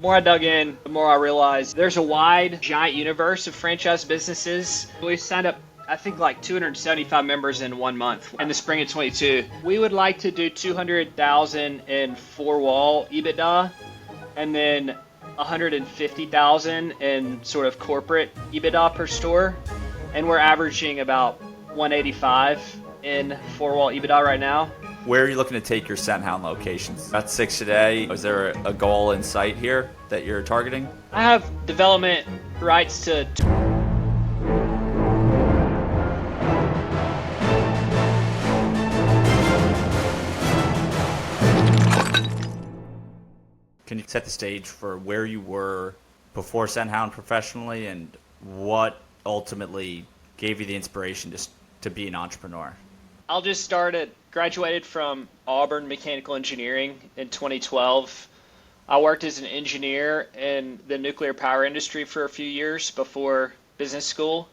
The more I dug in, the more I realized there's a wide, giant universe of franchise businesses. We signed up, I think, like 275 members in 1 month in the spring of 22. We would like to do 200,000 in four-wall EBITDA, and then 150,000 in sort of corporate EBITDA per store, and we're averaging about 185 in four-wall EBITDA right now. Where are you looking to take your Scenthound locations? About 6 today. Is there a goal in sight here that you're targeting? I have development rights to Can you set the stage for where you were before Scenthound professionally and what ultimately gave you the inspiration to be an entrepreneur? I'll just start at graduated from Auburn Mechanical Engineering in 2012. I worked as an engineer in the nuclear power industry for a few years before business school.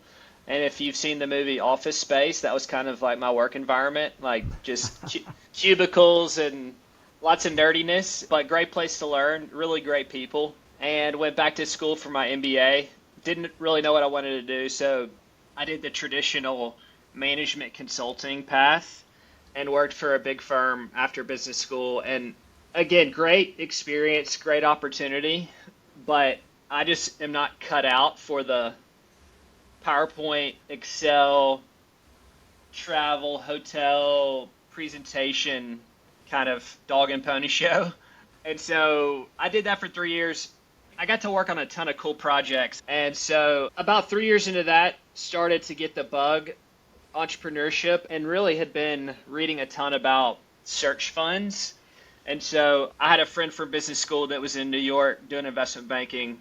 And if you've seen the movie Office Space, that was kind of like my work environment, like just cubicles and lots of nerdiness, but great place to learn, really great people. And went back to school for my MBA. Didn't really know what I wanted to do, so I did the traditional management consulting path and worked for a big firm after business school. And again, great experience, great opportunity, but I just am not cut out for the PowerPoint, Excel, travel, hotel, presentation kind of dog and pony show. And so I did that for 3 years. I got to work on a ton of cool projects. And so about 3 years into that, started to get the bug entrepreneurship and really had been reading a ton about search funds. And so I had a friend from business school that was in New York doing investment banking.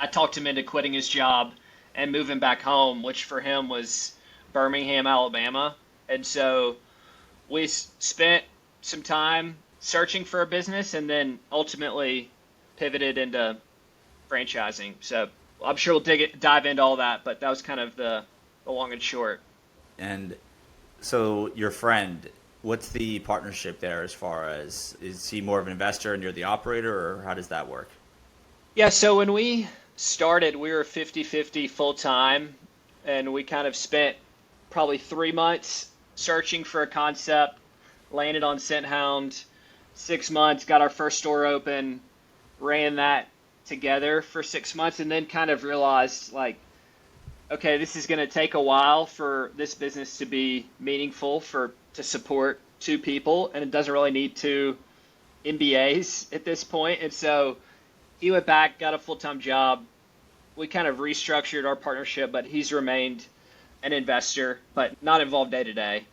I talked him into quitting his job and moving back home, which for him was Birmingham, Alabama. And so we spent some time searching for a business and then ultimately pivoted into franchising. So I'm sure we'll dive into all that, but that was kind of the long and short. And so your friend, what's the partnership there as far as, is he more of an investor and you're the operator, or how does that work? Yeah, so when we started, we were 50-50 full-time, and we kind of spent probably 3 months searching for a concept, landed on Scenthound, 6 months, got our first store open, ran that together for 6 months, and then kind of realized, like, okay, this is going to take a while for this business to be meaningful to support two people, and it doesn't really need two MBAs at this point. And so he went back, got a full-time job. We kind of restructured our partnership, but he's remained an investor, but not involved day to day.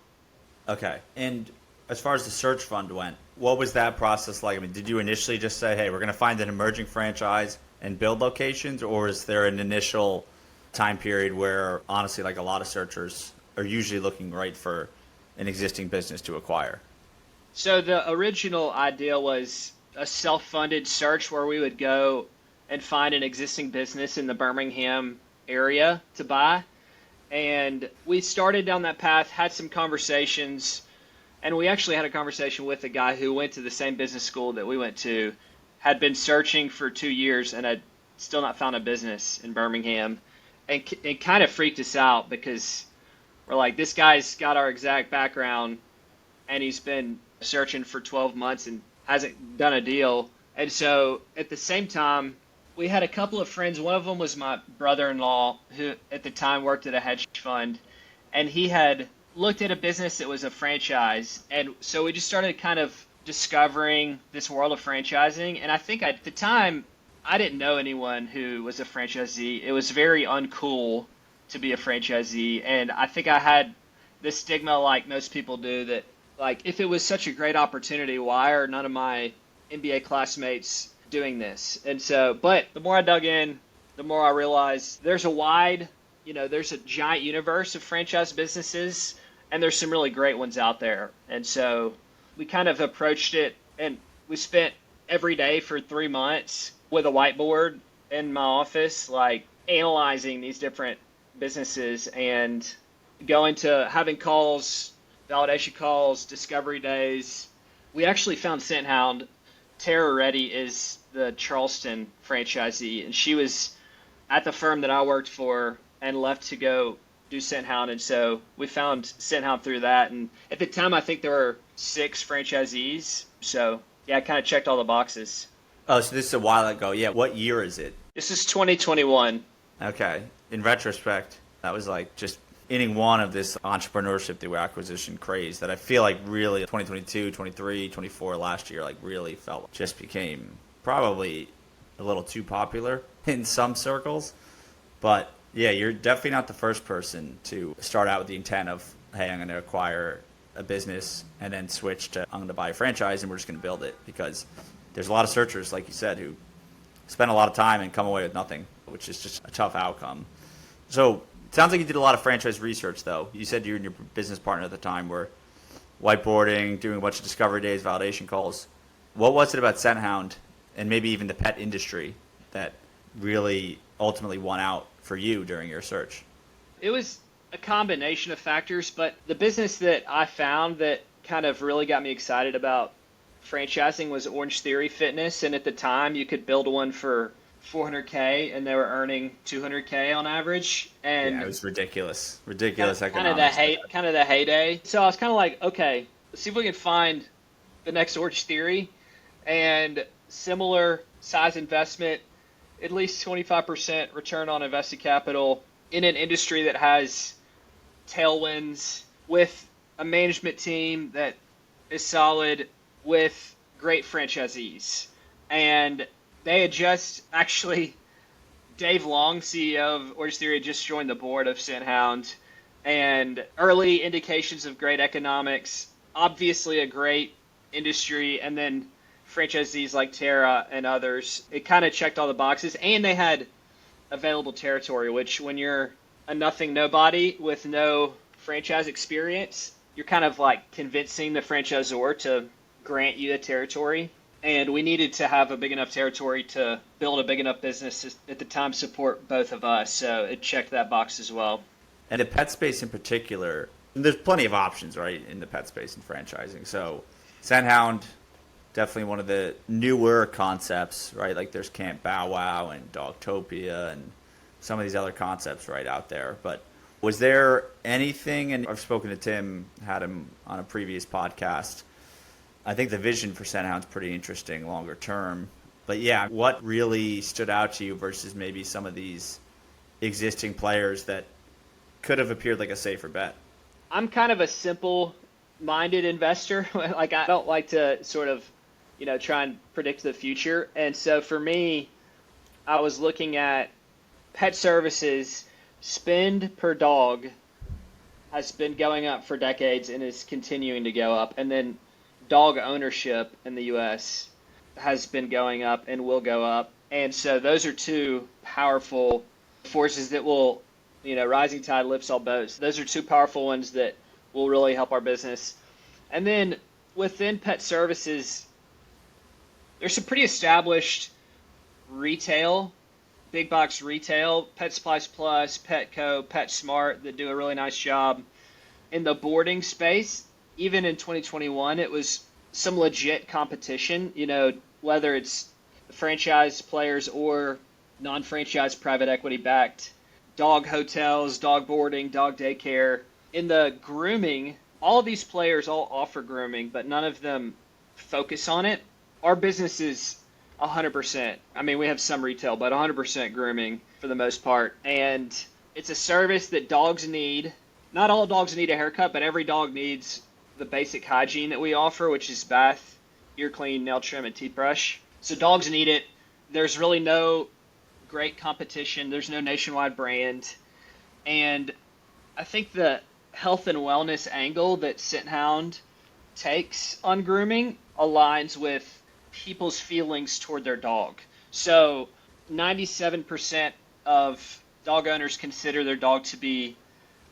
Okay. And as far as the search fund went, what was that process like? I mean, did you initially just say, hey, we're going to find an emerging franchise and build locations, or is there an initial time period where, honestly, like a lot of searchers are usually looking right for an existing business to acquire? So the original idea was a self-funded search where we would go and find an existing business in the Birmingham area to buy. And we started down that path, had some conversations, and we actually had a conversation with a guy who went to the same business school that we went to, had been searching for 2 years and had still not found a business in Birmingham. And it kind of freaked us out because we're like, this guy's got our exact background and he's been searching for 12 months and hasn't done a deal. And so at the same time, we had a couple of friends. One of them was my brother-in-law, who at the time worked at a hedge fund, and he had looked at a business that was a franchise. And so we just started kind of discovering this world of franchising. And I think at the time, I didn't know anyone who was a franchisee. It was very uncool to be a franchisee. And I think I had this stigma, like most people do, that like if it was such a great opportunity, why are none of my MBA classmates doing this? And so, but the more I dug in, the more I realized there's a giant universe of franchise businesses, and there's some really great ones out there. And so we kind of approached it, and we spent every day for 3 months with a whiteboard in my office, like analyzing these different businesses and going to having calls, validation calls, discovery days. We actually found Scenthound. Terror Ready is the Charleston franchisee, and she was at the firm that I worked for and left to go do Scenthound. And so we found Scenthound through that. And at the time, I think there were 6 franchisees. So yeah, I kind of checked all the boxes. Oh, so this is a while ago. Yeah. What year is it? This is 2021. Okay. In retrospect, that was like just inning one of this entrepreneurship through acquisition craze that I feel like really 2022, 23, 24 last year, like really felt just became probably a little too popular in some circles. But yeah, you're definitely not the first person to start out with the intent of, hey, I'm going to acquire a business and then switch to, I'm going to buy a franchise and we're just going to build it, because there's a lot of searchers, like you said, who spend a lot of time and come away with nothing, which is just a tough outcome. So it sounds like you did a lot of franchise research, though. You said you and your business partner at the time were whiteboarding, doing a bunch of discovery days, validation calls. What was it about Scenthound and maybe even the pet industry that really ultimately won out for you during your search? It was a combination of factors, but the business that I found that kind of really got me excited about franchising was Orange Theory Fitness. And at the time, you could build one for $400K and they were earning $200K on average. And yeah, it was ridiculous economics. Kind of the heyday. So I was kind of like, okay, let's see if we can find the next Orange Theory, and similar size investment, at least 25% return on invested capital in an industry that has tailwinds, with a management team that is solid, with great franchisees. And they had just actually, Dave Long, CEO of Orange Theory, had just joined the board of Scenthound, and early indications of great economics, obviously a great industry, and then franchisees like Terra and others. It kind of checked all the boxes, and they had available territory, which when you're a nothing nobody with no franchise experience, you're kind of like convincing the franchisor to grant you the territory. And we needed to have a big enough territory to build a big enough business to, at the time, support both of us. So it checked that box as well. And the pet space in particular, there's plenty of options, right, in the pet space and franchising. So Scenthound, definitely one of the newer concepts, right? Like there's Camp Bow Wow and Dogtopia and some of these other concepts right out there. But was there anything, and I've spoken to Tim, had him on a previous podcast, I think the vision for Scenthound's pretty interesting longer term. But yeah, what really stood out to you versus maybe some of these existing players that could have appeared like a safer bet? I'm kind of a simple-minded investor. Like, I don't like to sort of, try and predict the future. And so for me, I was looking at pet services. Spend per dog has been going up for decades and is continuing to go up. And then dog ownership in the U.S. has been going up and will go up. And so those are two powerful forces that will, rising tide lifts all boats. Those are two powerful ones that will really help our business. And then within pet services, there's some pretty established retail, big box retail, Pet Supplies Plus, Petco, PetSmart, that do a really nice job. In the boarding space, even in 2021, it was some legit competition, whether it's franchise players or non-franchise private equity backed dog hotels, dog boarding, dog daycare. In the grooming, all of these players all offer grooming, but none of them focus on it. Our business is 100%. I mean, we have some retail, but 100% grooming for the most part. And it's a service that dogs need. Not all dogs need a haircut, but every dog needs the basic hygiene that we offer, which is bath, ear clean, nail trim, and teeth brush. So dogs need it. There's really no great competition. There's no nationwide brand. And I think the health and wellness angle that Scenthound takes on grooming aligns with people's feelings toward their dog. So 97% of dog owners consider their dog to be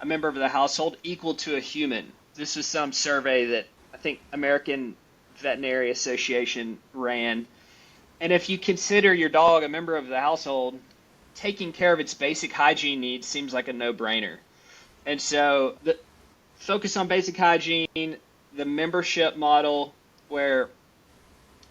a member of the household equal to a human. This is some survey that I think American Veterinary Association ran. And if you consider your dog a member of the household, taking care of its basic hygiene needs seems like a no-brainer. And so the focus on basic hygiene, the membership model where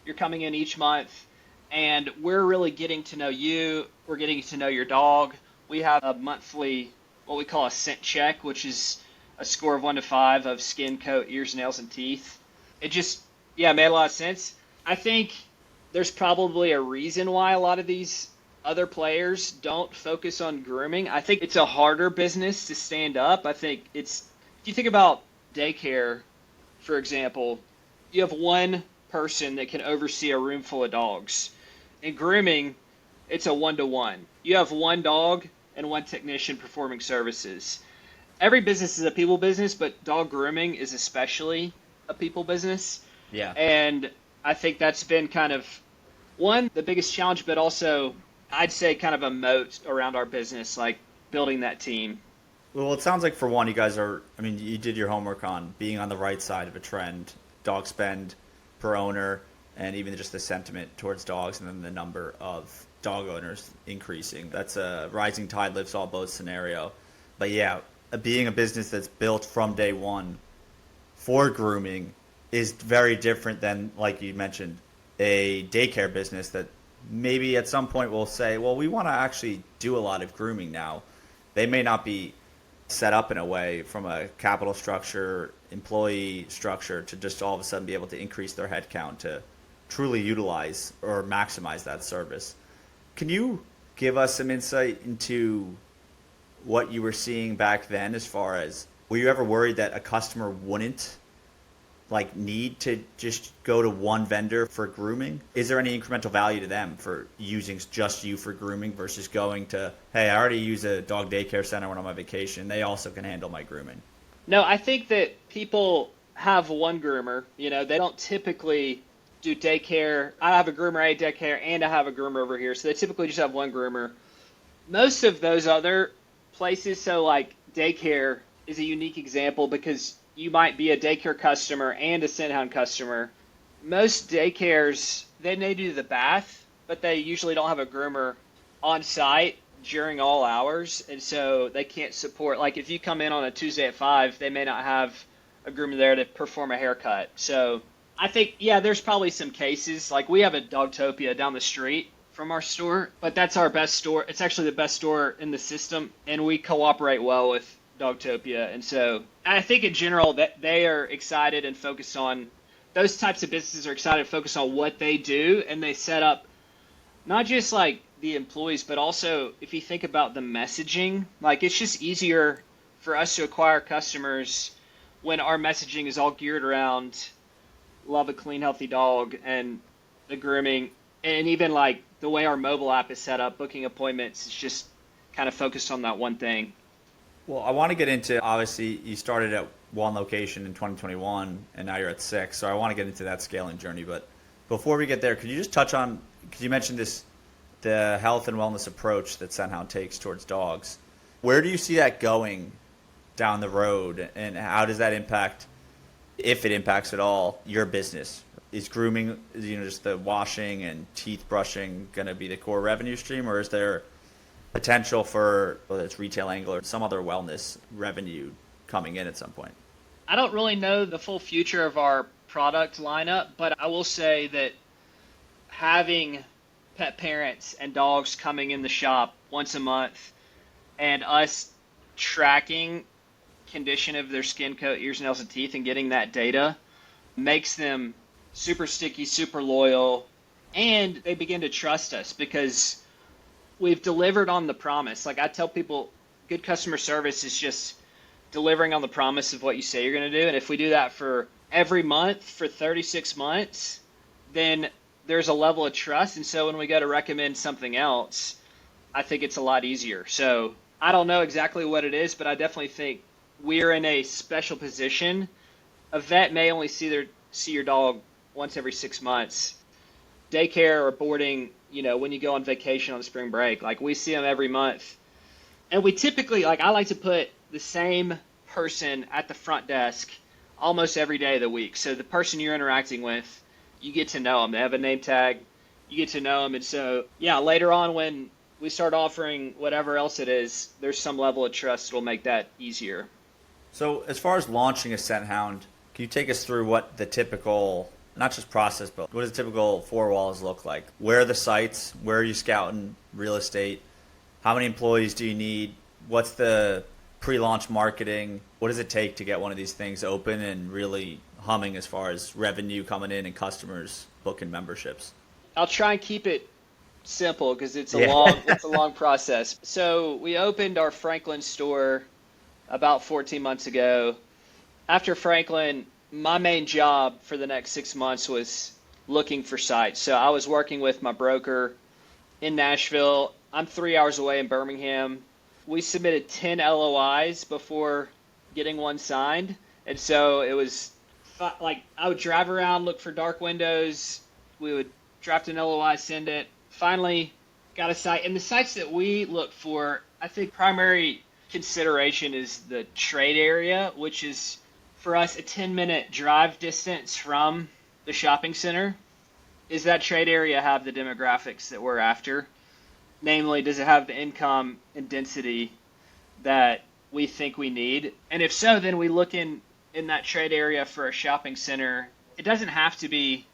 you're coming in each month and we're really getting to know you. We're getting to know your dog. We have a monthly, what we call a scent check, which is a score of 1 to 5 of skin, coat, ears, nails, and teeth. It just, yeah, made a lot of sense. I think there's probably a reason why a lot of these other players don't focus on grooming. I think it's a harder business to stand up. I think if you think about daycare, for example, you have one person that can oversee a room full of dogs. In grooming, it's a 1 to 1. You have one dog and one technician performing services. Every business is a people business, but dog grooming is especially a people business. Yeah. And I think that's been kind of the biggest challenge, but also I'd say kind of a moat around our business, like building that team. Well, it sounds like for one, you guys are, I mean, you did your homework on being on the right side of a trend, dog spend per owner, and even just the sentiment towards dogs and then the number of dog owners increasing. That's a rising tide lifts all boats scenario. But yeah, being a business that's built from day one for grooming is very different than, like you mentioned, a daycare business that maybe at some point will say, well, we want to actually do a lot of grooming now. They may not be set up in a way from a capital structure, employee structure to just all of a sudden be able to increase their headcount to truly utilize or maximize that service. Can you give us some insight into what you were seeing back then as far as, were you ever worried that a customer wouldn't need to just go to one vendor for grooming? Is there any incremental value to them for using just you for grooming versus going to, hey, I already use a dog daycare center when I'm on vacation. They also can handle my grooming. No, I think that people have one groomer. They don't typically do daycare. I have a groomer at daycare and I have a groomer over here. So they typically just have one groomer. Most of those other places, so like daycare is a unique example because you might be a daycare customer and a Scenthound customer. Most daycares, they may do the bath, but they usually don't have a groomer on site during all hours. And so they can't support, like if you come in on a Tuesday at 5, they may not have a groomer there to perform a haircut. So I think, yeah, there's probably some cases. Like we have a Dogtopia down the street from our store, but that's our best store. It's actually the best store in the system, and we cooperate well with Dogtopia. And so I think in general that they are excited and focused on, those types of businesses are excited to focus on what they do, and they set up not just like the employees, but also if you think about the messaging, like it's just easier for us to acquire customers when our messaging is all geared around love a clean, healthy dog and the grooming, and even like the way our mobile app is set up, booking appointments, is just kind of focused on that one thing. Well, I want to get into, obviously, you started at one location in 2021, and now you're at 6. So I want to get into that scaling journey. But before we get there, could you just touch on, because you mentioned this, the health and wellness approach that Scenthound takes towards dogs. Where do you see that going down the road, and how does that impact, if it impacts at all, your business? Is grooming, just the washing and teeth brushing going to be the core revenue stream, or is there potential for, whether it's retail angle or some other wellness revenue coming in at some point? I don't really know the full future of our product lineup, but I will say that having pet parents and dogs coming in the shop once a month and us tracking condition of their skin, coat, ears, nails, and teeth and getting that data makes them super sticky, super loyal, and they begin to trust us because we've delivered on the promise. Like I tell people, good customer service is just delivering on the promise of what you say you're going to do. And if we do that for every month for 36 months, then there's a level of trust. And so when we go to recommend something else, I think it's a lot easier. So I don't know exactly what it is, but I definitely think we're in a special position. A vet may only see your dog once every 6 months. Daycare or boarding, when you go on vacation on spring break, like we see them every month. And we typically, like I like to put the same person at the front desk almost every day of the week. So the person you're interacting with, you get to know them. They have a name tag. You get to know them. And so, yeah, later on when we start offering whatever else it is, there's some level of trust that will make that easier. So as far as launching a Scenthound, can you take us through what the typical, not just process, but what does a typical four walls look like? Where are the sites? Where are you scouting real estate? How many employees do you need? What's the pre-launch marketing? What does it take to get one of these things open and really humming as far as revenue coming in and customers booking memberships? I'll try and keep it simple because it's Yeah. it's a long process. So we opened our Franklin store about 14 months ago. After Franklin, my main job for the next 6 months was looking for sites. So I was working with my broker in Nashville. I'm 3 hours away in Birmingham. We submitted 10 LOIs before getting one signed. And so it was like I would drive around, look for dark windows. We would draft an LOI, send it. Finally got a site. And the sites that we look for, I think primary consideration is the trade area, which is for us a 10-minute drive distance from the shopping center. Is that trade area have the demographics that we're after? Namely, does it have the income and density that we think we need? And if so, then we look in that trade area for a shopping center. It doesn't have to be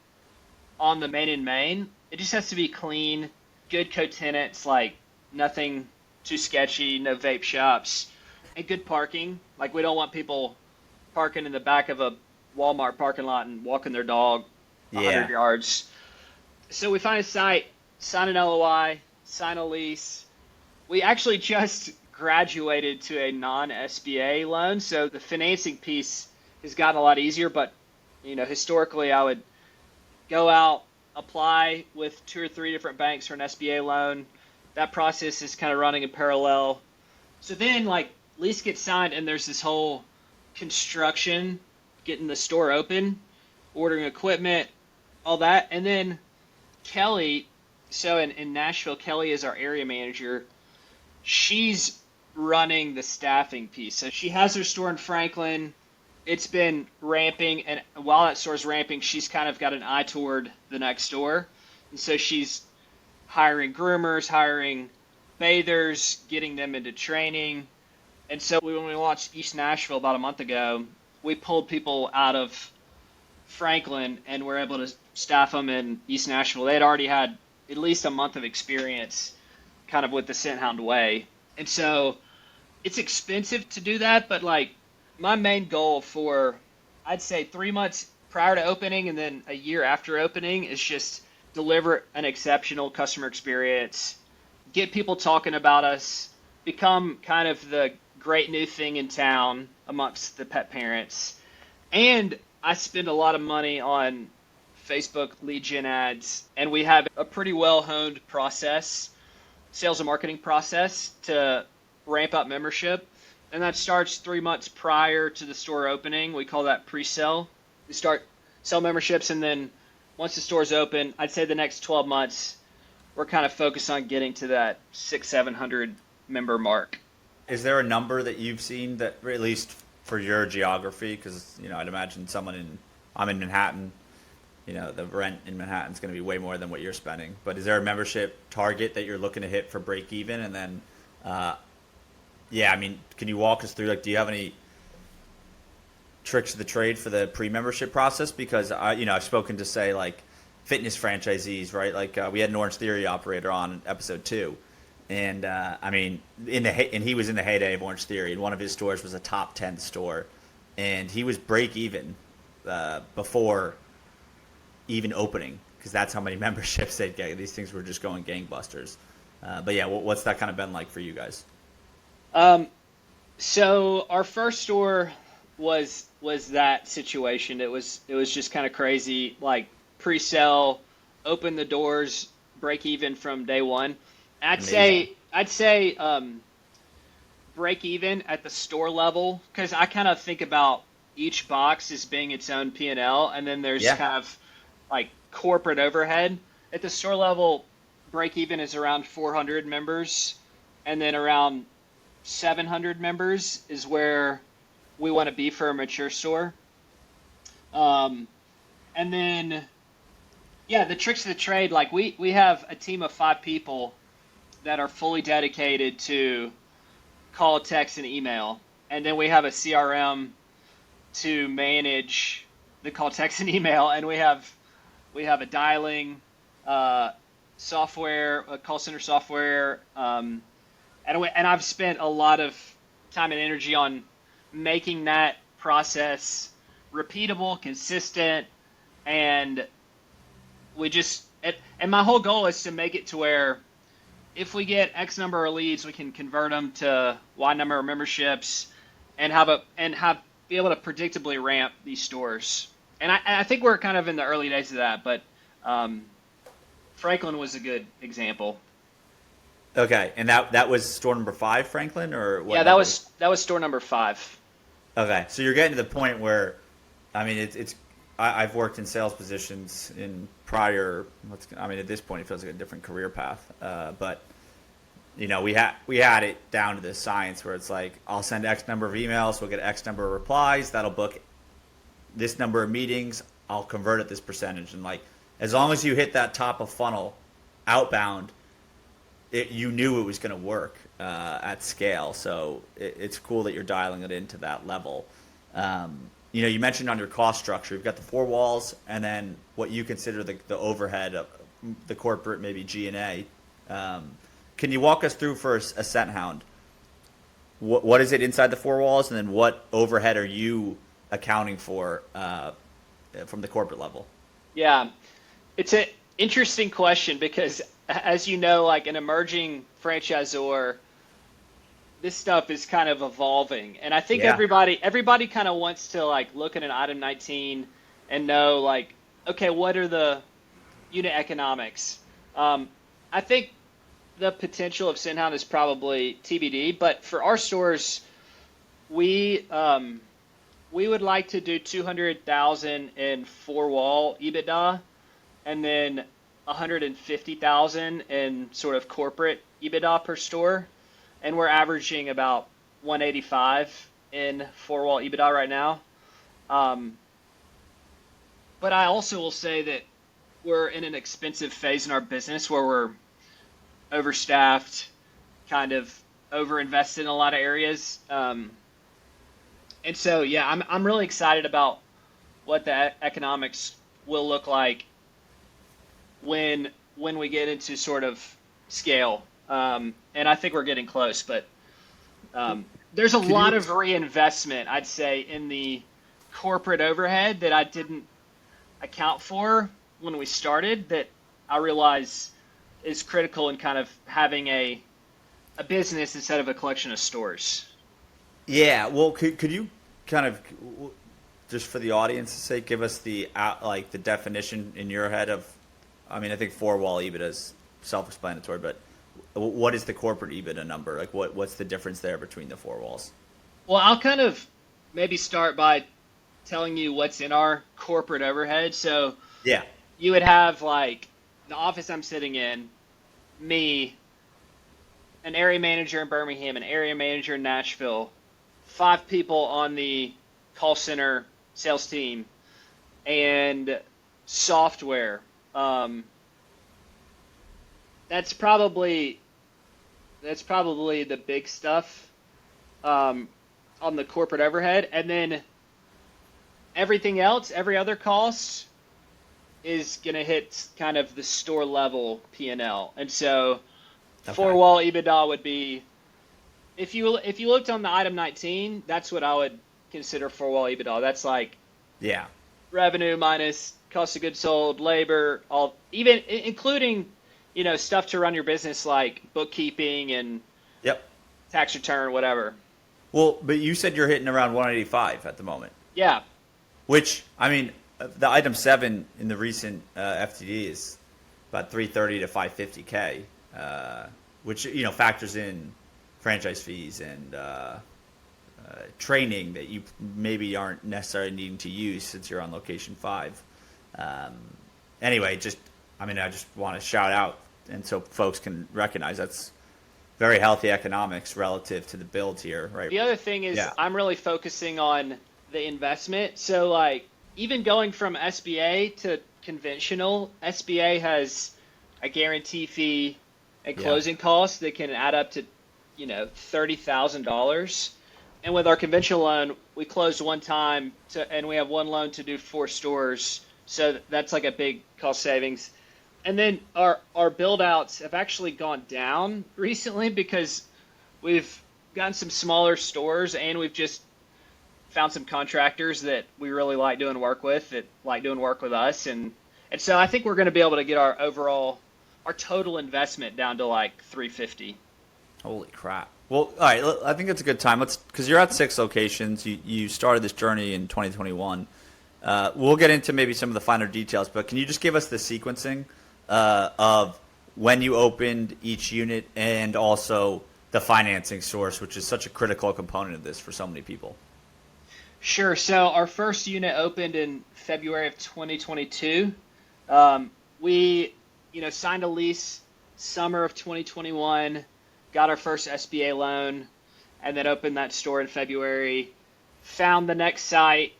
on the main. It just has to be clean, good co-tenants, like nothing too sketchy, no vape shops, and good parking. Like we don't want people parking in the back of a Walmart parking lot and walking their dog 100 yards. So we find a site, sign an LOI, sign a lease. We actually just graduated to a non-SBA loan, so the financing piece has gotten a lot easier, but historically I would go out, apply with 2 or 3 different banks for an SBA loan. That process is kind of running in parallel. So then lease gets signed and there's this whole construction, getting the store open, ordering equipment, all that. And then Kelly, so in Nashville, Kelly is our area manager. She's running the staffing piece. So she has her store in Franklin. It's been ramping, and while that store's ramping, she's kind of got an eye toward the next store. And so she's hiring groomers, hiring bathers, getting them into training. And so when we launched East Nashville about a month ago, we pulled people out of Franklin and were able to staff them in East Nashville. They had already had at least a month of experience kind of with the Scenthound way. And so it's expensive to do that, but my main goal for, I'd say 3 months prior to opening and then a year after opening is just deliver an exceptional customer experience, get people talking about us, become kind of the great new thing in town amongst the pet parents. And I spend a lot of money on Facebook lead gen ads, and we have a pretty well-honed process, sales and marketing process to ramp up membership. And that starts 3 months prior to the store opening. We call that pre-sale. We start sell memberships, and then once the store's open, I'd say the next 12 months, we're kind of focused on getting to that 600-700 member mark. Is there a number that you've seen that, at least for your geography? Because I'd imagine I'm in Manhattan. The rent in Manhattan is going to be way more than what you're spending. But is there a membership target that you're looking to hit for break even? And then, can you walk us through? Do you have any tricks of the trade for the pre-membership process? Because I've spoken to fitness franchisees, right? We had an Orange Theory operator on episode 2. And and he was in the heyday of Orange Theory, and one of his stores was a top 10 store, and he was break even before even opening, because that's how many memberships they'd get. These things were just going gangbusters. What's that kind of been like for you guys? So our first store was that situation. It was just kind of crazy, pre-sale, open the doors, break even from day one. I'd say break even at the store level, because I kind of think about each box as being its own P&L, and then there's kind of corporate overhead. At the store level, break even is around 400 members, and then around 700 members is where we want to be for a mature store. And then, the tricks of the trade, we have a team of 5 people that are fully dedicated to call, text, and email. And then we have a CRM to manage the call, text, and email, and we have a dialing software, a call center software, and I've spent a lot of time and energy on making that process repeatable, consistent, and and my whole goal is to make it to where if we get X number of leads, we can convert them to Y number of memberships, and be able to predictably ramp these stores. And I think we're kind of in the early days of that, but Franklin was a good example. Okay, and that was store number 5, Franklin, or what? Yeah, that was store number 5. Okay, so you're getting to the point where, I mean, I've worked in sales positions in prior. I mean, at this point, it feels like a different career path. But you know, we had it down to the science where it's like, I'll send X number of emails, we'll get X number of replies, that'll book this number of meetings, I'll convert at this percentage, and like as long as you hit that top of funnel outbound, you knew it was going to work at scale. So it's cool that you're dialing it into that level. You know, you mentioned on your cost structure, you've got the 4 walls and then what you consider the overhead of the corporate, maybe G&A. Can you walk us through for a Scenthound? What is it inside the 4 walls, and then what overhead are you accounting for from the corporate level? Yeah, it's an interesting question because, as you know, like an emerging franchisor, this stuff is kind of evolving, and I think everybody kind of wants to like look at an item 19 and know like, okay, what are the unit economics? I think the potential of Scenthound is probably TBD, but for our stores, we would like to do 200,000 in 4-wall EBITDA, and then 150,000 in sort of corporate EBITDA per store, and we're averaging about 185 in 4-wall EBITDA right now. But I also will say that we're in an expensive phase in our business where we're overstaffed, kind of overinvested in a lot of areas. And so, yeah, I'm really excited about what the economics will look like when we get into sort of scale. And I think we're getting close, but there's a lot of reinvestment, I'd say, in the corporate overhead that I didn't account for when we started, that I realize is critical in kind of having a business instead of a collection of stores. Yeah, well, could you kind of, just for the audience's sake, give us the definition in your head of, I mean, I think 4-wall EBITDA is self-explanatory, but what is the corporate EBITDA number? Like, what's the difference there between the 4 walls? Well, I'll kind of maybe start by telling you what's in our corporate overhead. So yeah, you would have like the office I'm sitting in, me, an area manager in Birmingham, an area manager in Nashville, 5 people on the call center sales team, and software. That's probably the big stuff on the corporate overhead, and then everything else, every other cost is gonna hit kind of the store level P&L. And so, okay, 4-wall EBITDA would be, if you looked on the item 19, that's what I would consider 4-wall EBITDA. That's like revenue minus cost of goods sold, labor, all, even including, you know, stuff to run your business like bookkeeping and tax return, whatever. Well, but you said you're hitting around 185 at the moment. Yeah. Which, I mean, the item 7 in the recent FTD is about 330 to 550K, which, you know, factors in franchise fees and training that you maybe aren't necessarily needing to use since you're on location 5. Anyway, I just want to shout out, and so folks can recognize that's very healthy economics relative to the builds here, right? The other thing is I'm really focusing on the investment. So like even going from SBA to conventional, SBA has a guarantee fee and closing costs that can add up to, you know, $30,000. And with our conventional loan, we closed one time and we have one loan to do 4 stores. So that's like a big cost savings. And then our build outs have actually gone down recently because we've gotten some smaller stores and we've just found some contractors that we really like doing work with, that like doing work with us. And so I think we're going to be able to get our total investment down to like 350. Holy crap. Well, all right. I think it's a good time. Because you're at 6 locations. You started this journey in 2021. We'll get into maybe some of the finer details, but can you just give us the sequencing of when you opened each unit and also the financing source, which is such a critical component of this for so many people? Sure. So our first unit opened in February of 2022. We, signed a lease summer of 2021, got our first SBA loan, and then opened that store in February. Found the next site,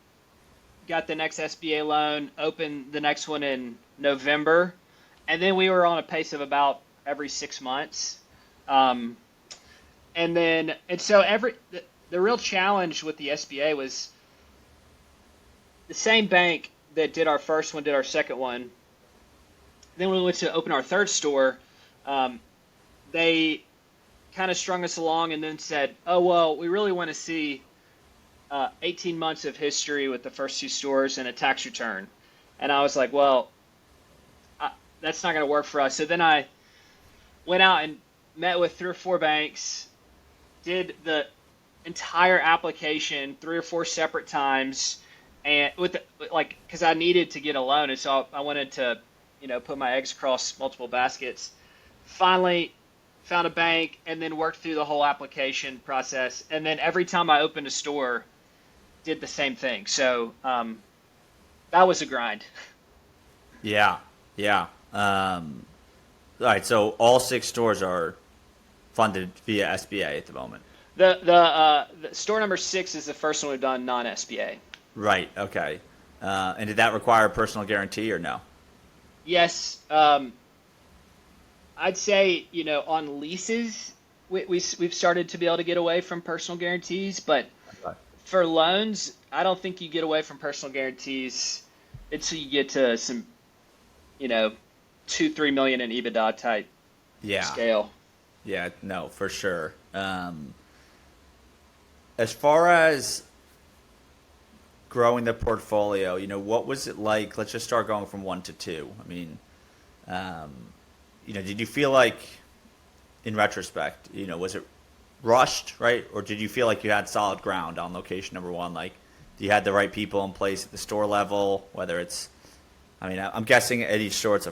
got the next SBA loan, opened the next one in November, and then we were on a pace of about every 6 months. The real challenge with the SBA was the same bank that did our first one did our second one. Then when we went to open our third store, they kind of strung us along and then said, "Oh well, we really want to see 18 months of history with the first 2 stores and a tax return." And I was like, "Well, that's not going to work for us." So then I went out and met with 3 or 4 banks, did the entire application 3 or 4 separate times, and because I needed to get a loan, and so I wanted to, put my eggs across multiple baskets. Finally, found a bank, and then worked through the whole application process. And then every time I opened a store, did the same thing. So that was a grind. Yeah, yeah. All right, so all 6 stores are funded via SBA at the moment. The store number 6 is the first one we've done non-SBA. Right. Okay. And did that require a personal guarantee or no? Yes. I'd say, on leases, we've started to be able to get away from personal guarantees, but Okay. for loans, I don't think you get away from personal guarantees until you get to some, 2-3 million in EBITDA type scale. Yeah. No, for sure. As far as growing the portfolio, what was it like? Let's just start going from 1 to 2. I mean, did you feel like, in retrospect, was it rushed, right? Or did you feel like you had solid ground on location number 1? Like, you had the right people in place at the store level, whether it's, I'm guessing at each store it's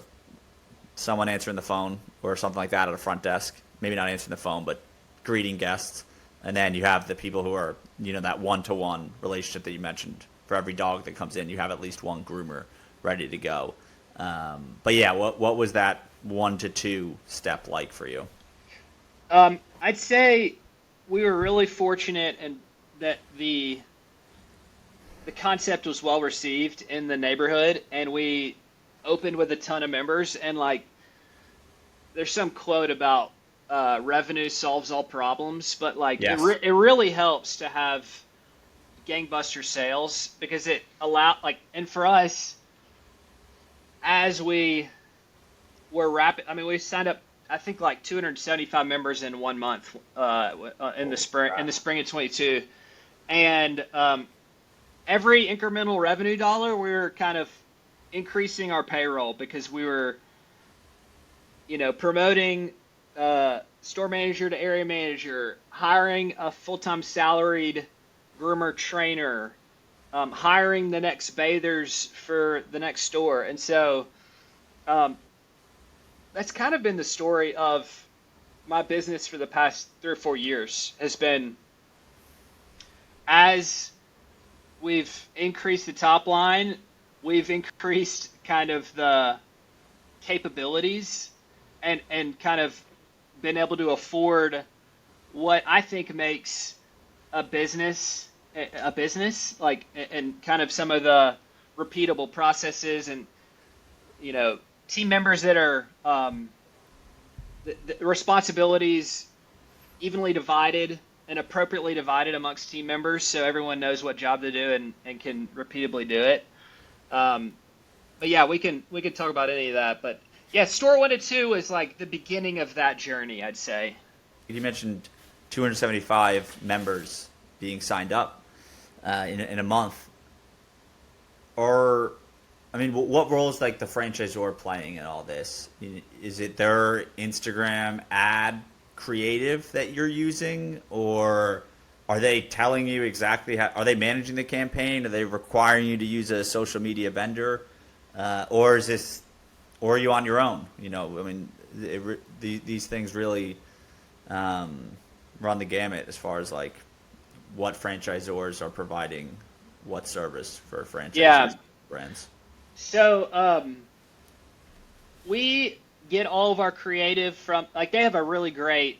someone answering the phone or something like that at a front desk. Maybe not answering the phone, but greeting guests. And then you have the people who are, that one-to-one relationship that you mentioned. For every dog that comes in, you have at least one groomer ready to go. But yeah, what was that 1 to 2 step like for you? I'd say we were really fortunate and that the concept was well received in the neighborhood, and we opened with a ton of members. And there's some quote about revenue solves all problems, but Yes. it really helps to have gangbuster sales because it and for us, as we were we signed up I think 275 members in 1 month in the spring of 22, and every incremental revenue dollar we were kind of increasing our payroll because we were promoting store manager to area manager, hiring a full-time salaried groomer trainer, hiring the next bathers for the next store. And so that's kind of been the story of my business for the past 3 or 4 years, has been as we've increased the top line, we've increased kind of the capabilities and kind of been able to afford what I think makes a business, and kind of some of the repeatable processes and, team members that are the responsibilities evenly divided, and appropriately divided amongst team members so everyone knows what job to do and can repeatably do it. But yeah, we can talk about any of that. But yeah, store 1 to 2 was like the beginning of that journey, I'd say. You mentioned 275 members being signed up in a month. Or, I mean, what role is like the franchisor playing in all this? Is it their Instagram ad creative that you're using, or are they telling you exactly how? Are they managing the campaign? Are they requiring you to use a social media vendor, or is this, or are you on your own? You know, I mean, these things really run the gamut as far as like what franchisors are providing what service for Yeah. franchises brands. So we get all of our creative from, like, they have a really great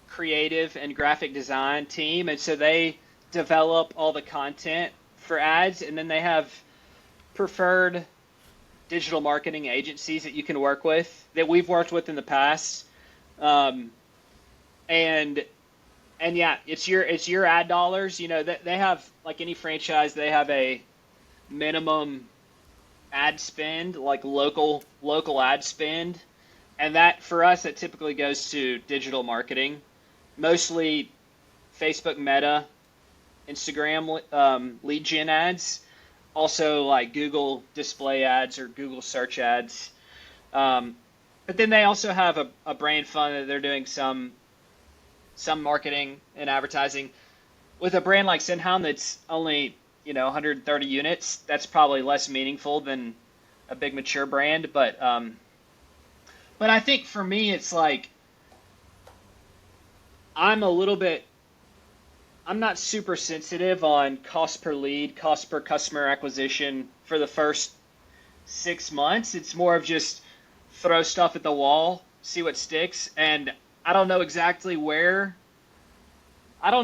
creative and graphic design team, and so they develop all the content for ads, and then they have preferred digital marketing agencies that you can work with that we've worked with in the past. And yeah, it's your ad dollars. You know, they have, like any franchise, they have a minimum ad spend, like local ad spend, and that for us, it typically goes to digital marketing, mostly Facebook Meta, Instagram lead gen ads, also like Google display ads or Google search ads. But then they also have a brand fund that they're doing some marketing and advertising. With a brand like Scenthound that's only 130 units, that's probably less meaningful than a big mature brand. But I think for me, it's like I'm not super sensitive on cost per lead, cost per customer acquisition for the first 6 months. It's more of just throw stuff at the wall, see what sticks. And I don't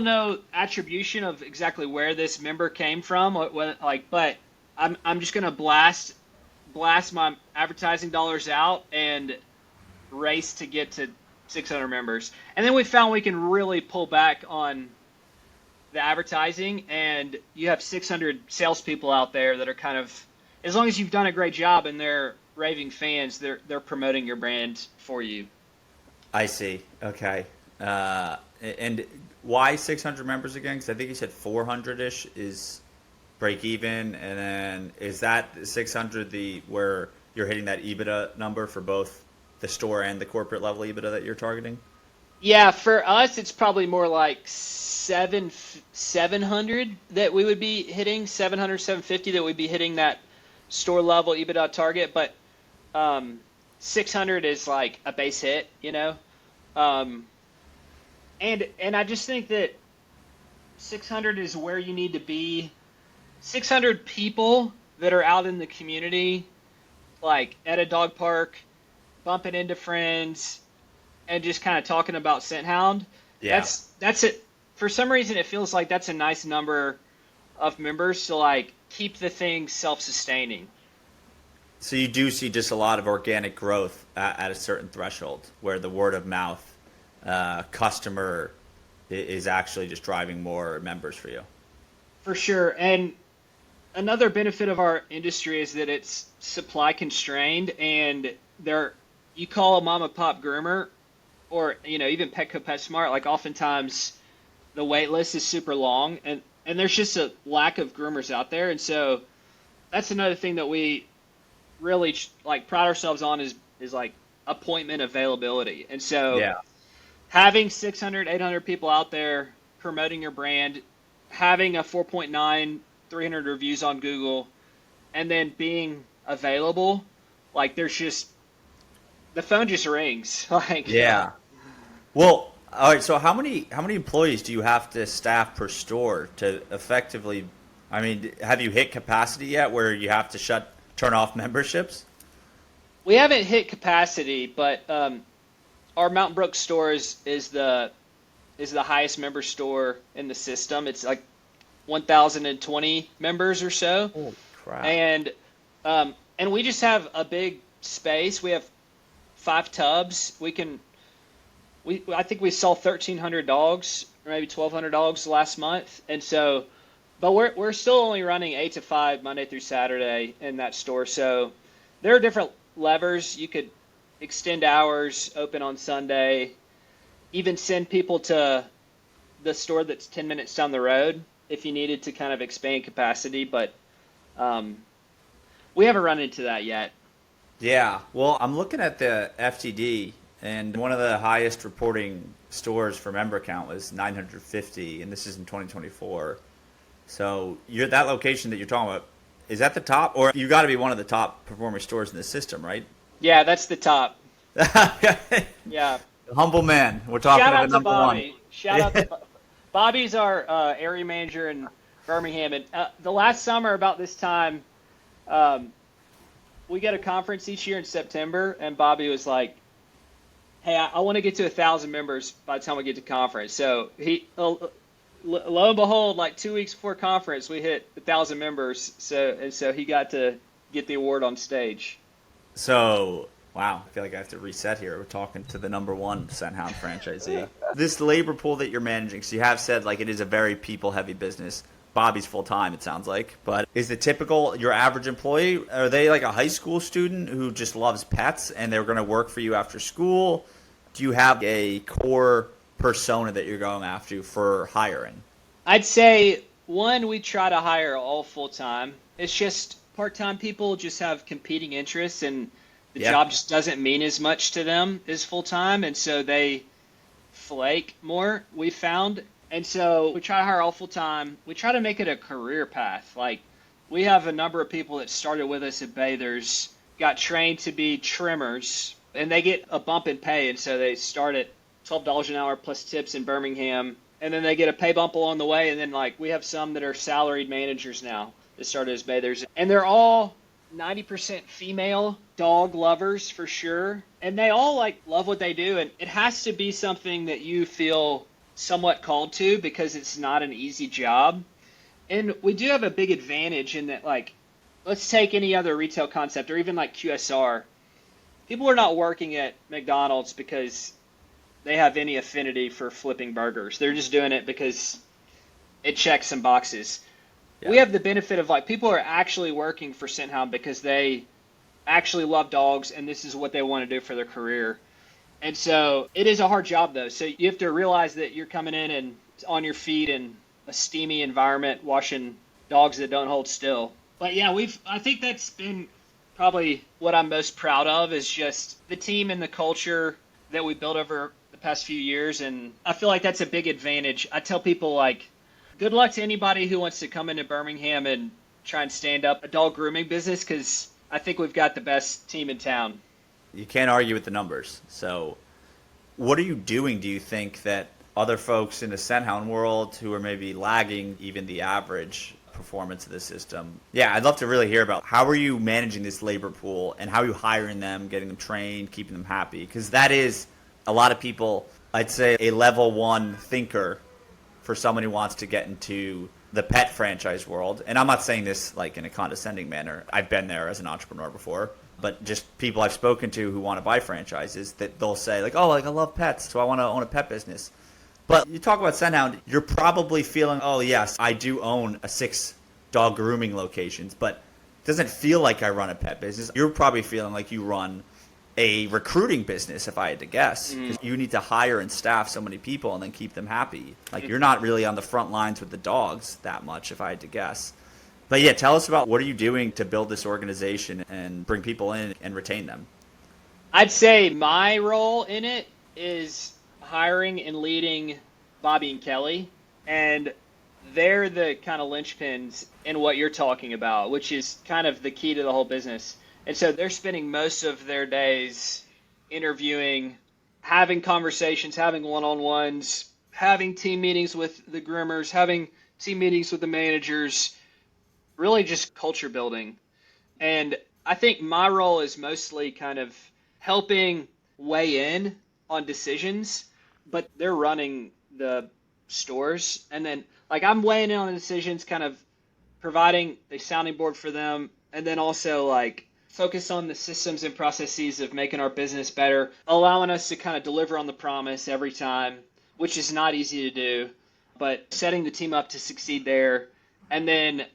know attribution of exactly where this member came from, but I'm just gonna blast my advertising dollars out and race to get to 600 members. And then we found we can really pull back on the advertising, and you have 600 salespeople out there that are kind of, as long as you've done a great job and they're raving fans, they're promoting your brand for you. I see. Okay. And why 600 members again? Because I think you said 400-ish is break even, and then is that 600 where you're hitting that EBITDA number for both the store and the corporate level EBITDA that you're targeting? Yeah, for us, it's probably more like 700 that we would be hitting, 700, 750 that we'd be hitting that store level EBITDA target, but 600 is like a base hit, and I just think that 600 is where you need to be. 600 people that are out in the community, like at a dog park, bumping into friends, and just kind of talking about Scenthound. Yeah. That's it. For some reason, it feels like that's a nice number of members to like keep the thing self-sustaining. So you do see just a lot of organic growth at a certain threshold where the word of mouth customer is actually just driving more members for you. For sure. And another benefit of our industry is that it's supply constrained, and you call a mom and pop groomer or even Petco PetSmart, like oftentimes the wait list is super long, and there's just a lack of groomers out there. And so that's another thing that we really like pride ourselves on is like appointment availability. And so Yeah. having 600, 800 people out there promoting your brand, having a 4.9, 300 reviews on Google, and then being available, like the phone just rings. Like, Yeah. Well, all right. So how many employees do you have to staff per store to effectively? I mean, have you hit capacity yet where you have to turn off memberships? we haven't hit capacity, but our Mountain Brook store is the highest member store in the system. It's like 1,020 members or so. Holy crap. And we just have a big space. We have 5 tubs. I think we sell 1,300 dogs or maybe 1,200 dogs last month, and so, but we're still only running 8 to 5 Monday through Saturday in that store. So there are different levers. You could extend hours, open on Sunday, even send people to the store that's 10 minutes down the road if you needed to kind of expand capacity. But um, we haven't run into that yet. Yeah. Well, I'm looking at the FTD, and one of the highest reporting stores for member count was 950, and this is in 2024. So you're that location that you're talking about. Is that the top, or you got to be one of the top performing stores in the system, right? Yeah, that's the top. Yeah. Humble man. We're talking Shout to the out to number one. Bobby. Shout out to Bobby's our area manager in Birmingham. And the last summer, about this time, we get a conference each year in September, and Bobby was like, "Hey, I want to get to 1,000 members by the time we get to conference." So he, lo and behold, like 2 weeks before conference, we hit 1,000 members. So he got to get the award on stage. So, wow, I feel like I have to reset here. We're talking to the number one Scenthound franchisee. This labor pool that you're managing, so you have said like it is a very people-heavy business. Bobby's full-time, it sounds like. But is the typical, your average employee, are they like a high school student who just loves pets and they're going to work for you after school? Do you have a core persona that you're going after for hiring? I'd say, one, we try to hire all full-time. It's just part-time people just have competing interests, and the job just doesn't mean as much to them as full-time, and so they flake more, we found. And so we try to hire all full-time. We try to make it a career path. Like, we have a number of people that started with us at Bathers, got trained to be trimmers, and they get a bump in pay, and so they start at $12 an hour plus tips in Birmingham, and then they get a pay bump along the way, and then like we have some that are salaried managers now that started as Bathers, and they're all 90% female dog lovers for sure, and they all like love what they do, and it has to be something that you feel somewhat called to because it's not an easy job. And we do have a big advantage in that, like, let's take any other retail concept or even like QSR. People are not working at McDonald's because they have any affinity for flipping burgers. They're just doing it because it checks some boxes. Yeah. We have the benefit of like people are actually working for Scenthound because they actually love dogs and this is what they want to do for their career. And so it is a hard job though. So you have to realize that you're coming in and on your feet in a steamy environment washing dogs that don't hold still. But yeah, I think that's been probably what I'm most proud of is just the team and the culture that we built over the past few years. And I feel like that's a big advantage. I tell people like, good luck to anybody who wants to come into Birmingham and try and stand up a dog grooming business because I think we've got the best team in town. You can't argue with the numbers. So what are you doing, do you think, that other folks in the Scenthound world who are maybe lagging even the average performance of the system? Yeah, I'd love to really hear about how are you managing this labor pool and how are you hiring them, getting them trained, keeping them happy? Because that is a lot of people, I'd say a level one thinker for someone who wants to get into the pet franchise world. And I'm not saying this like in a condescending manner. I've been there as an entrepreneur before. But just people I've spoken to who want to buy franchises that they'll say like, oh, like I love pets, so I want to own a pet business. But you talk about Scenthound, you're probably feeling, oh, yes, I do own a 6 dog grooming locations, but it doesn't feel like I run a pet business. You're probably feeling like you run a recruiting business, if I had to guess. Because you need to hire and staff so many people and then keep them happy. Like you're not really on the front lines with the dogs that much, if I had to guess. But yeah, tell us about what are you doing to build this organization and bring people in and retain them? I'd say my role in it is hiring and leading Bobby and Kelly, and they're the kind of linchpins in what you're talking about, which is kind of the key to the whole business. And so they're spending most of their days interviewing, having conversations, having one-on-ones, having team meetings with the groomers, having team meetings with the managers, really just culture building. And I think my role is mostly kind of helping weigh in on decisions, but they're running the stores. And then like I'm weighing in on the decisions, kind of providing a sounding board for them. And then also like focus on the systems and processes of making our business better, allowing us to kind of deliver on the promise every time. which is not easy to do, but setting the team up to succeed there, and then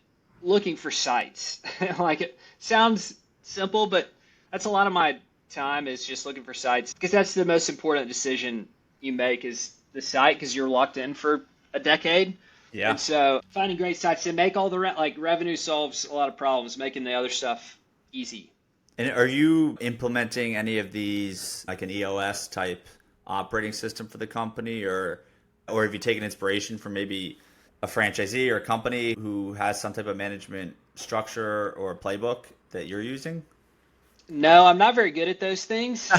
looking for sites. Like, it sounds simple, but that's a lot of my time is just looking for sites, because that's the most important decision you make is the site, because you're locked in for a decade. Yeah. And so finding great sites to make all the revenue solves a lot of problems, making the other stuff easy. And are you implementing any of these like an EOS type operating system for the company, or have you taken inspiration from maybe a franchisee or a company who has some type of management structure or playbook that you're using? No, I'm not very good at those things.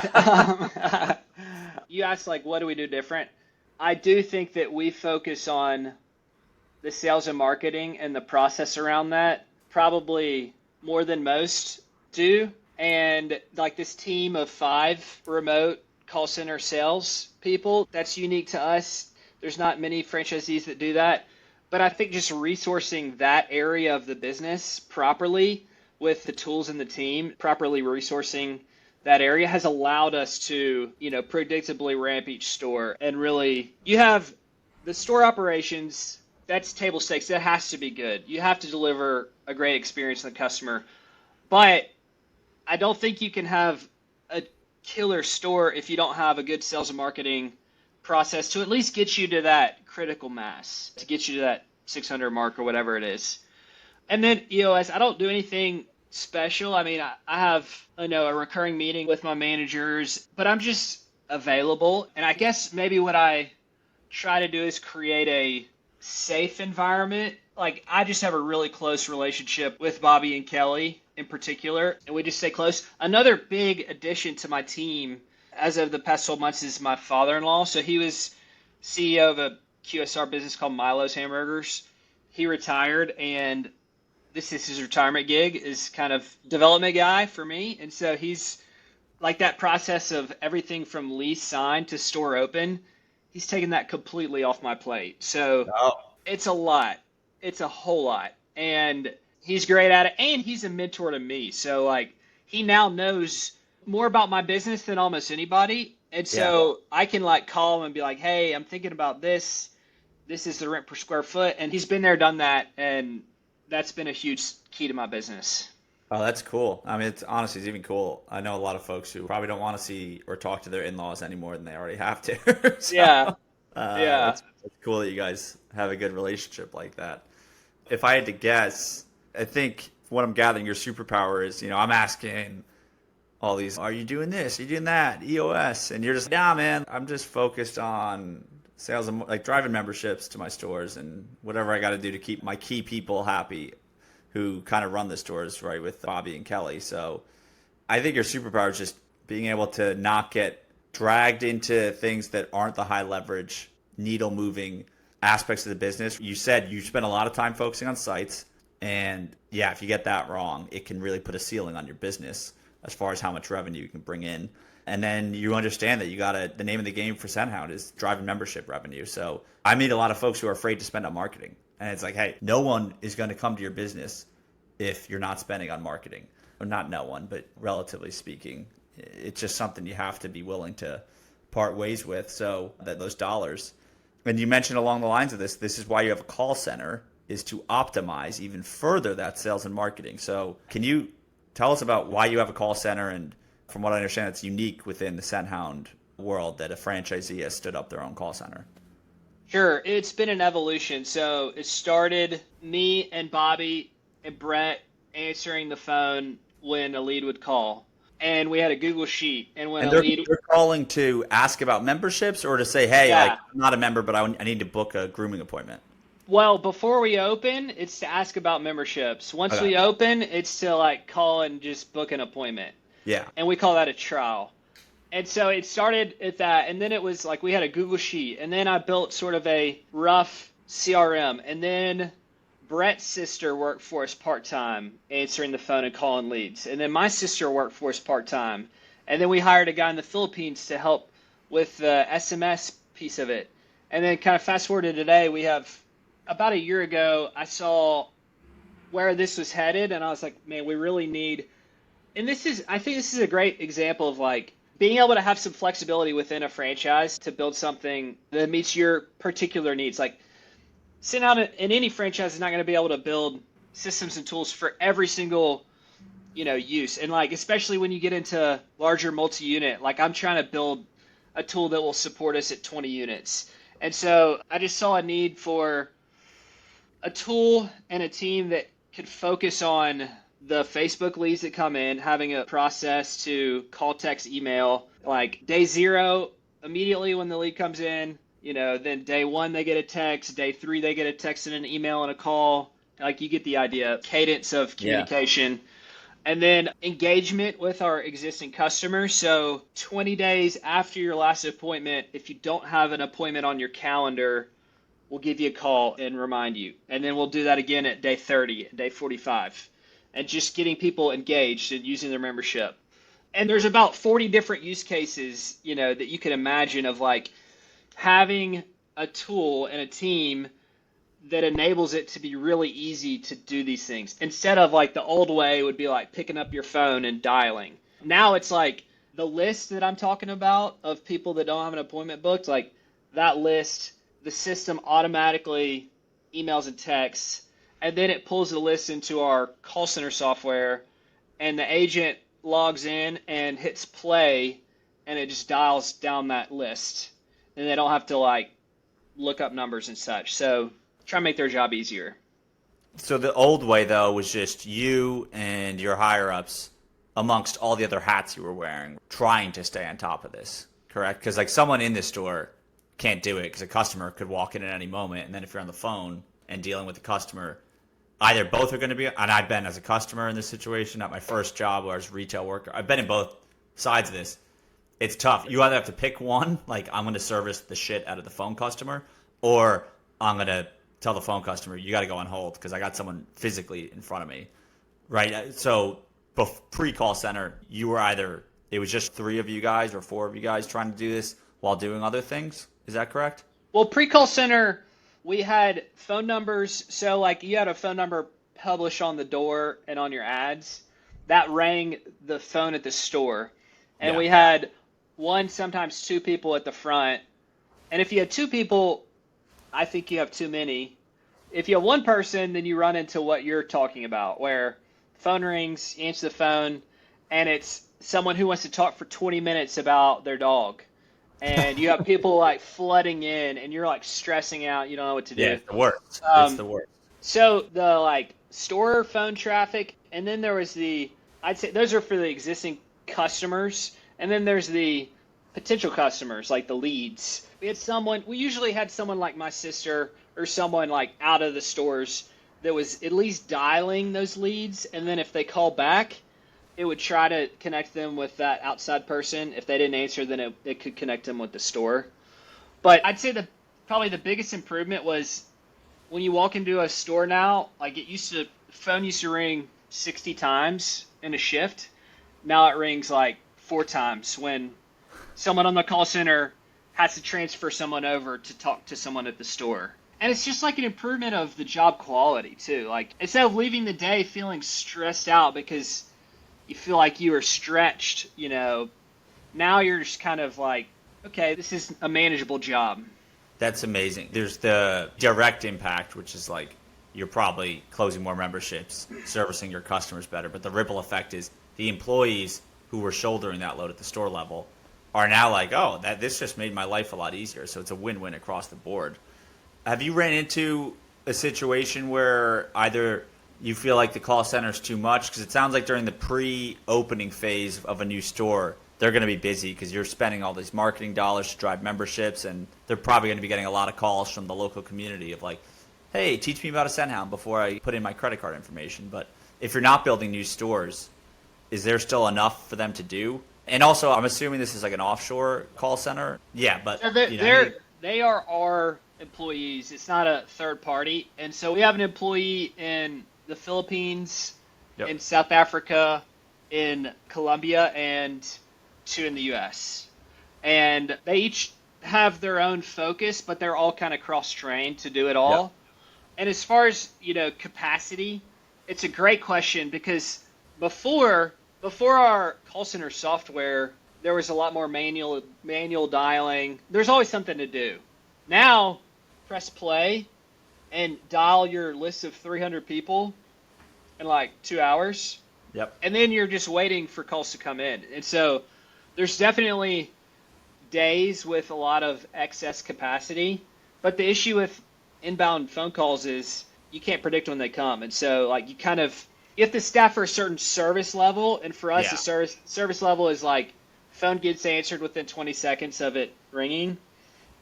You asked, like, what do we do different? I do think that we focus on the sales and marketing and the process around that probably more than most do. And like this team of 5 remote call center sales people, that's unique to us. There's not many franchisees that do that. But I think just resourcing that area of the business properly with the tools in the team, properly resourcing that area has allowed us to, predictably ramp each store. And really, you have the store operations, that's table stakes. That has to be good. You have to deliver a great experience to the customer. But I don't think you can have a killer store if you don't have a good sales and marketing process to at least get you to that critical mass, to get you to that 600 mark or whatever it is. And then EOS, I don't do anything special. I mean, I have, a recurring meeting with my managers, but I'm just available. And I guess maybe what I try to do is create a safe environment. Like, I just have a really close relationship with Bobby and Kelly in particular, and we just stay close. Another big addition to my team as of the past 12 months is my father-in-law. So he was CEO of a QSR business called Milo's Hamburgers. He retired, and this is his retirement gig, is kind of development guy for me. And so he's like that process of everything from lease signed to store open. He's taken that completely off my plate. So It's a lot. It's a whole lot. And he's great at it. And he's a mentor to me. So like he now knows more about my business than almost anybody. And so I can like call him and be like, hey, I'm thinking about this. This is the rent per square foot. And he's been there, done that. And that's been a huge key to my business. Oh, that's cool. I mean, it's honestly, it's even cool. I know a lot of folks who probably don't want to see or talk to their in-laws any more than they already have to. So, yeah. It's cool that you guys have a good relationship like that. If I had to guess, I think what I'm gathering your superpower is, I'm asking all these, are you doing this? Are you doing that? EOS. And you're just, yeah, man, I'm just focused on sales and like driving memberships to my stores and whatever I got to do to keep my key people happy who kind of run the stores, right, with Bobby and Kelly. So I think your superpower is just being able to not get dragged into things that aren't the high leverage, needle moving aspects of the business. You said you spend a lot of time focusing on sites. And yeah, if you get that wrong, it can really put a ceiling on your business as far as how much revenue you can bring in. And then you understand that the name of the game for Scenthound is driving membership revenue. So I meet a lot of folks who are afraid to spend on marketing. And it's like, hey, no one is going to come to your business if you're not spending on marketing. Or not no one, but relatively speaking, it's just something you have to be willing to part ways with. So that those dollars, and you mentioned along the lines of this is why you have a call center, is to optimize even further that sales and marketing. So can you tell us about why you have a call center? And from what I understand, it's unique within the Scenthound world that a franchisee has stood up their own call center. Sure. It's been an evolution. So it started me and Bobby and Brett answering the phone when a lead would call. And we had a Google Sheet. And when they're calling to ask about memberships or to say, hey, Yeah. like, I'm not a member, but I need to book a grooming appointment. Well, before we open, it's to ask about memberships. Once we open, it's to like call and just book an appointment. Yeah. And we call that a trial. And so it started at that, and then it was like we had a Google Sheet, and then I built sort of a rough CRM, and then Brett's sister worked for us part-time, answering the phone and calling leads, and then my sister worked for us part-time, and then we hired a guy in the Philippines to help with the SMS piece of it. And then kind of fast forward to today, we have about a year ago, I saw where this was headed, and I was like, man, we really need, and I think this is a great example of like being able to have some flexibility within a franchise to build something that meets your particular needs. Like Scenthound in any franchise is not going to be able to build systems and tools for every single, use. And like, especially when you get into larger multi-unit, like I'm trying to build a tool that will support us at 20 units. And so I just saw a need for a tool and a team that could focus on the Facebook leads that come in, having a process to call, text, email, like day 0, immediately when the lead comes in, then day 1 they get a text, day 3 they get a text and an email and a call. Like, you get the idea, cadence of communication. Yeah. And then engagement with our existing customers. So 20 days after your last appointment, if you don't have an appointment on your calendar, we'll give you a call and remind you. And then we'll do that again at day 30, day 45. And just getting people engaged and using their membership. And there's about 40 different use cases, that you can imagine of like having a tool and a team that enables it to be really easy to do these things. Instead of like the old way would be like picking up your phone and dialing. Now it's like the list that I'm talking about of people that don't have an appointment booked, like that list, the system automatically emails and texts, and then it pulls the list into our call center software, and the agent logs in and hits play, and it just dials down that list. And they don't have to like look up numbers and such. So try to make their job easier. So the old way, though, was just you and your higher-ups amongst all the other hats you were wearing, trying to stay on top of this, correct? Because like someone in the store can't do it because a customer could walk in at any moment. And then if you're on the phone and dealing with the customer, either both are going to be, and I've been as a customer in this situation at my first job where I was a retail worker. I've been in both sides of this. It's tough. You either have to pick one, like I'm going to service the shit out of the phone customer, or I'm going to tell the phone customer, you got to go on hold because I got someone physically in front of me, right? So pre-call center, you were either, it was just 3 of you guys or 4 of you guys trying to do this while doing other things. Is that correct? Well, pre-call center, we had phone numbers. So like you had a phone number published on the door and on your ads. That rang the phone at the store. And we had 1, sometimes 2 people at the front. And if you had 2 people, I think you have too many. If you have 1 person, then you run into what you're talking about, where phone rings, you answer the phone, and it's someone who wants to talk for 20 minutes about their dog. And you have people like flooding in, and you're like stressing out. You don't know what to do. Yeah, it's the worst. It's the worst. So the like store phone traffic, and then there was I'd say those are for the existing customers, and then there's the potential customers, like the leads. We usually had someone like my sister or someone like out of the stores that was at least dialing those leads. And then if they call back, it would try to connect them with that outside person. If they didn't answer, then it could connect them with the store. But I'd say probably the biggest improvement was when you walk into a store now, like the phone used to ring 60 times in a shift. Now it rings like 4 times when someone on the call center has to transfer someone over to talk to someone at the store. And it's just like an improvement of the job quality too. Like instead of leaving the day feeling stressed out because you feel like you were stretched, now you're just kind of like, okay, this is a manageable job. That's amazing. There's the direct impact, which is like you're probably closing more memberships, servicing your customers better. But the ripple effect is the employees who were shouldering that load at the store level are now like, oh, this just made my life a lot easier. So it's a win-win across the board. Have you ran into a situation where either you feel like the call center is too much? Because it sounds like during the pre-opening phase of a new store, they're going to be busy because you're spending all these marketing dollars to drive memberships, and they're probably going to be getting a lot of calls from the local community of like, hey, teach me about a Scenthound before I put in my credit card information. But if you're not building new stores, is there still enough for them to do? And also, I'm assuming this is like an offshore call center. Yeah, but so they are our employees. It's not a third party. And so we have an employee in the Philippines, in South Africa, in Colombia, and 2 in the U.S. And they each have their own focus, but they're all kind of cross-trained to do it all. Yep. And as far as, capacity, it's a great question because before our call center software, there was a lot more manual dialing. There's always something to do. Now, press play and dial your list of 300 people in like 2 hours, Yep. and then you're just waiting for calls to come in. And so there's definitely days with a lot of excess capacity, but the issue with inbound phone calls is you can't predict when they come. And so like you have to staff for a certain service level, and for us Yeah. the service level is like phone gets answered within 20 seconds of it ringing.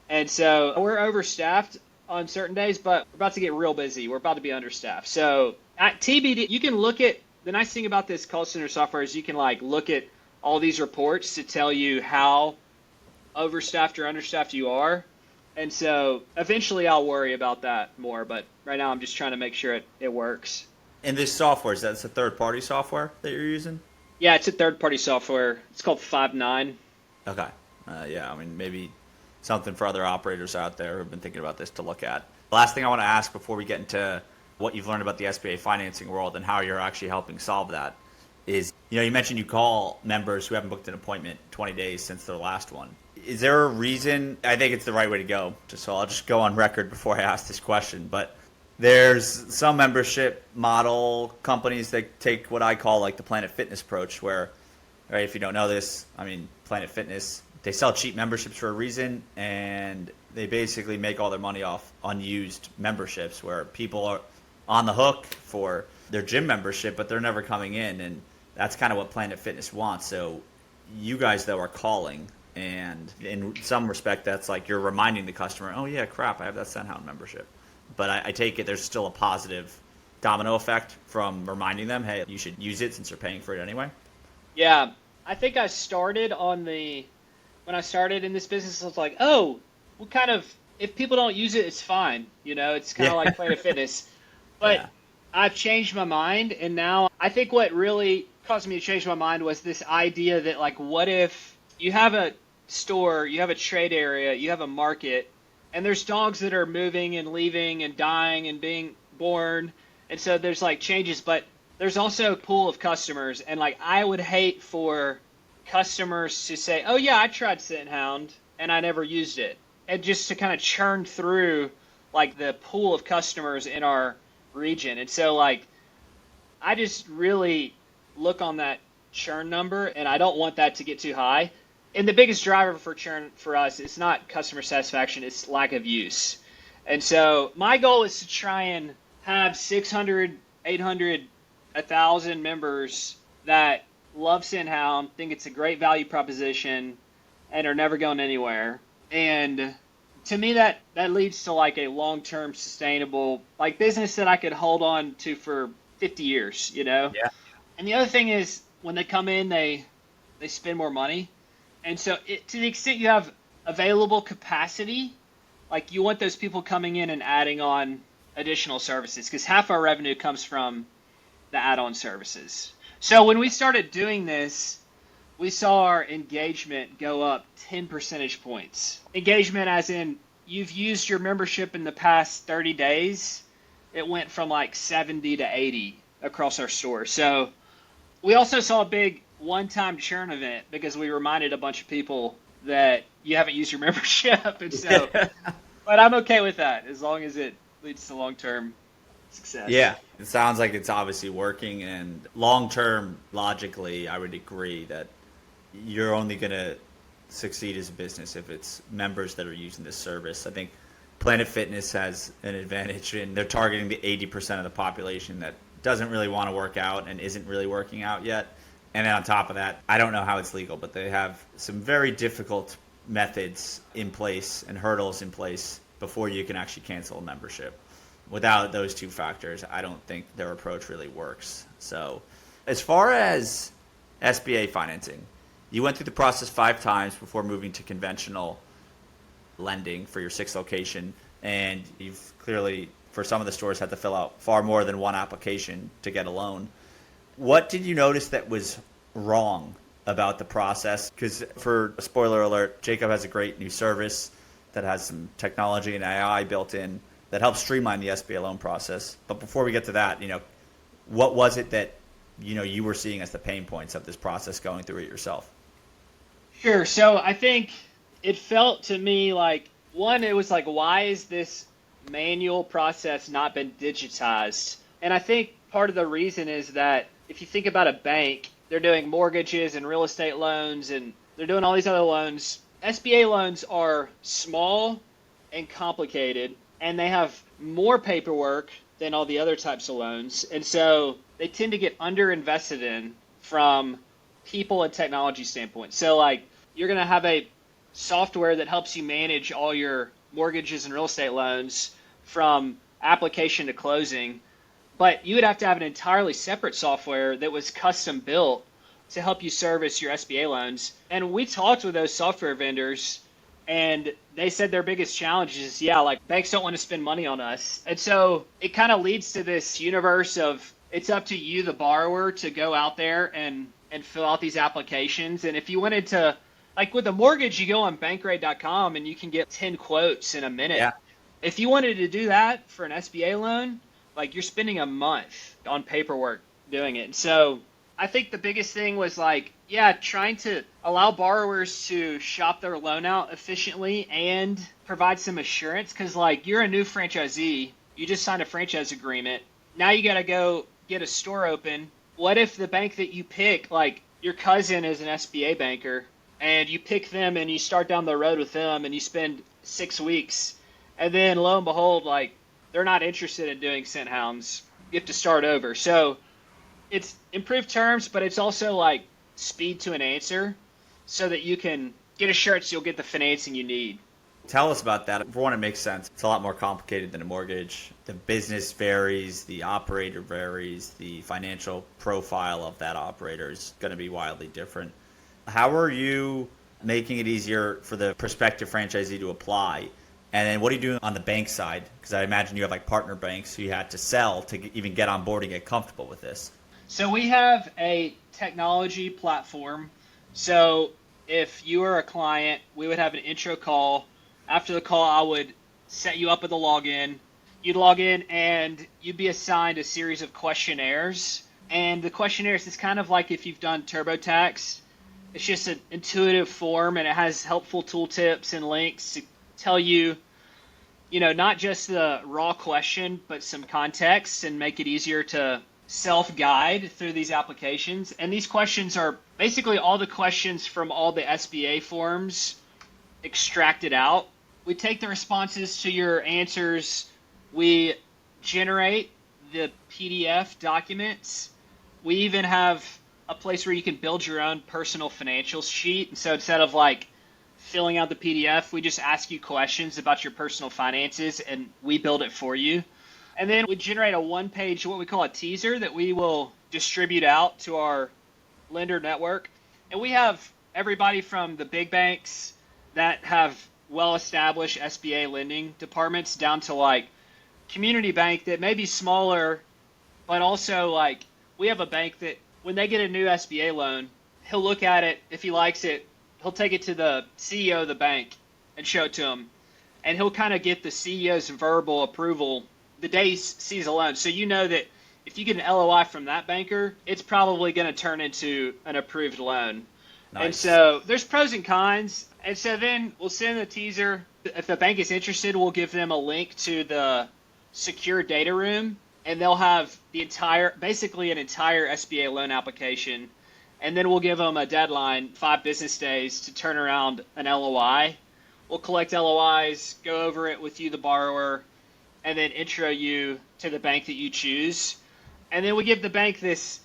And so we're overstaffed on certain days, but we're about to get real busy. We're about to be understaffed. So at TBD, you can look at, the nice thing about this call center software is you can like look at all these reports to tell you how overstaffed or understaffed you are. And so eventually I'll worry about that more, but right now I'm just trying to make sure it works. And this software, that's a third-party software that you're using? Yeah, it's a third-party software. It's called Five9. Okay. Yeah, I mean, maybe something for other operators out there who have been thinking about this to look at. The last thing I want to ask before we get into what you've learned about the SBA financing world and how you're actually helping solve that is, you mentioned you call members who haven't booked an appointment 20 days since their last one. Is there a reason? I think it's the right way to go, so I'll just go on record before I ask this question, but there's some membership model companies that take what I call like the Planet Fitness approach where, right, if you don't know this, I mean, Planet Fitness, they sell cheap memberships for a reason, and they basically make all their money off unused memberships where people are on the hook for their gym membership, but they're never coming in, and that's kind of what Planet Fitness wants. So you guys, though, are calling, and in some respect, that's like you're reminding the customer, oh, yeah, crap, I have that Scenthound membership. But I take it there's still a positive domino effect from reminding them, hey, you should use it since you're paying for it anyway. Yeah, I think when I started in this business, I was like, oh, if people don't use it, it's fine. It's kind of like Planet Fitness. But Yeah. I've changed my mind, and now I think what really caused me to change my mind was this idea that, like, what if you have a store, you have a trade area, you have a market, and there's dogs that are moving and leaving and dying and being born, and so there's like changes, but there's also a pool of customers, and like I would hate for customers to say, oh yeah, I tried Scenthound and I never used it, and just to kind of churn through like the pool of customers in our region. And so like I just really look on that churn number, and I don't want that to get too high. And the biggest driver for churn for us is not customer satisfaction, it's lack of use. And so my goal is to try and have 600, 800, 1,000 members that love Scenthound, think it's a great value proposition, and are never going anywhere. And to me, that leads to like a long-term sustainable like business that I could hold on to for 50 years, Yeah. And the other thing is when they come in, they spend more money. And so to the extent you have available capacity, like you want those people coming in and adding on additional services, because half our revenue comes from the add-on services. So when we started doing this, we saw our engagement go up 10 percentage points. Engagement as in you've used your membership in the past 30 days, it went from like 70 to 80 across our store. So we also saw a big one-time churn event because we reminded a bunch of people that you haven't used your membership. And so, but I'm okay with that as long as it leads to long-term success. Yeah, it sounds like it's obviously working, and long-term, logically, I would agree that you're only going to succeed as a business if it's members that are using this service. I think Planet Fitness has an advantage, and they're targeting the 80% of the population that doesn't really want to work out and isn't really working out yet. And then on top of that, I don't know how it's legal, but they have some very difficult methods in place and hurdles in place before you can actually cancel a membership. Without those two factors, I don't think their approach really works. So as far as SBA financing, you went through the process 5 times before moving to conventional lending for your 6th location, and you've clearly, for some of the stores, had to fill out far more than one application to get a loan. What did you notice that was wrong about the process? Because for a spoiler alert, Jacob has a great new service that has some technology and AI built in that helps streamline the SBA loan process. But before we get to that, what was it that you were seeing as the pain points of this process going through it yourself? Sure. So I think it felt to me like one, it was like, why is this manual process not been digitized? And I think part of the reason is that if you think about a bank, they're doing mortgages and real estate loans and they're doing all these other loans. SBA loans are small and complicated, and they have more paperwork than all the other types of loans. And so they tend to get underinvested in from people and technology standpoint. So like you're going to have a software that helps you manage all your mortgages and real estate loans from application to closing, but you would have to have an entirely separate software that was custom built to help you service your SBA loans. And we talked with those software vendors and they said their biggest challenge is, yeah, like banks don't want to spend money on us. And so it kind of leads to this universe of it's up to you, the borrower, to go out there and fill out these applications. And if you wanted to, like with a mortgage, you go on bankrate.com and you can get 10 quotes in a minute. Yeah. If you wanted to do that for an SBA loan, like you're spending a month on paperwork doing it. And so I think the biggest thing was like, yeah, trying to allow borrowers to shop their loan out efficiently and provide some assurance. Because like you're a new franchisee, you just signed a franchise agreement. Now you got to go get a store open. What if the bank that you pick, like your cousin is an SBA banker, and you pick them and you start down the road with them and you spend 6 weeks, and then lo and behold, like they're not interested in doing Scenthounds. You have to start over. So it's improved terms, but it's also like speed to an answer so that you can get assurance you'll get the financing you need. Tell us about that. For one, it makes sense. It's a lot more complicated than a mortgage. The business varies, the operator varies, the financial profile of that operator is going to be wildly different. How are you making it easier for the prospective franchisee to apply? And then what are you doing on the bank side? Because I imagine you have like partner banks who you had to sell to even get on board and get comfortable with this. So we have a technology platform. So if you are a client, we would have an intro call. After the call, I would set you up with a login. You'd log in and you'd be assigned a series of questionnaires. And the questionnaires is kind of like if you've done TurboTax. It's just an intuitive form, and it has helpful tooltips and links to tell you, not just the raw question, but some context and make it easier to self-guide through these applications. And these questions are basically all the questions from all the SBA forms extracted out. We take the responses to your answers. We generate the PDF documents. We even have a place where you can build your own personal financial sheet. And so instead of like filling out the PDF, we just ask you questions about your personal finances and we build it for you. And then we generate a one-page, what we call a teaser, that we will distribute out to our lender network. And we have everybody from the big banks that have well-established SBA lending departments down to like community bank that may be smaller, but also like we have a bank that when they get a new SBA loan, he'll look at it. If he likes it, he'll take it to the CEO of the bank and show it to him. And he'll kind of get the CEO's verbal approval the day he sees a loan. So you know that if you get an LOI from that banker, it's probably going to turn into an approved loan. Nice. And so there's pros and cons. And so then we'll send the teaser. If the bank is interested, we'll give them a link to the secure data room, and they'll have basically an entire SBA loan application. And then we'll give them a deadline, 5 business days, to turn around an LOI. We'll collect LOIs, go over it with you, the borrower, and then intro you to the bank that you choose. And then we give the bank this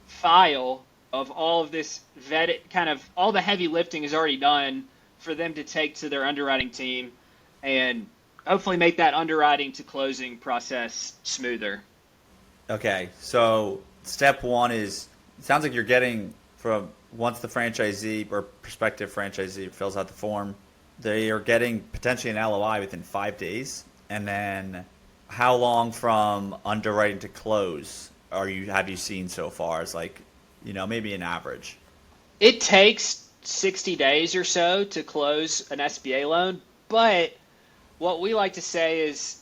file of all of this vetted, kind of all the heavy lifting is already done for them to take to their underwriting team and hopefully make that underwriting to closing process smoother. Okay, so step one is, it sounds like you're getting from once the franchisee or prospective franchisee fills out the form, they are getting potentially an LOI within 5 days. And then how long from underwriting to close have you seen so far as like, maybe an average? It takes 60 days or so to close an SBA loan, but what we like to say is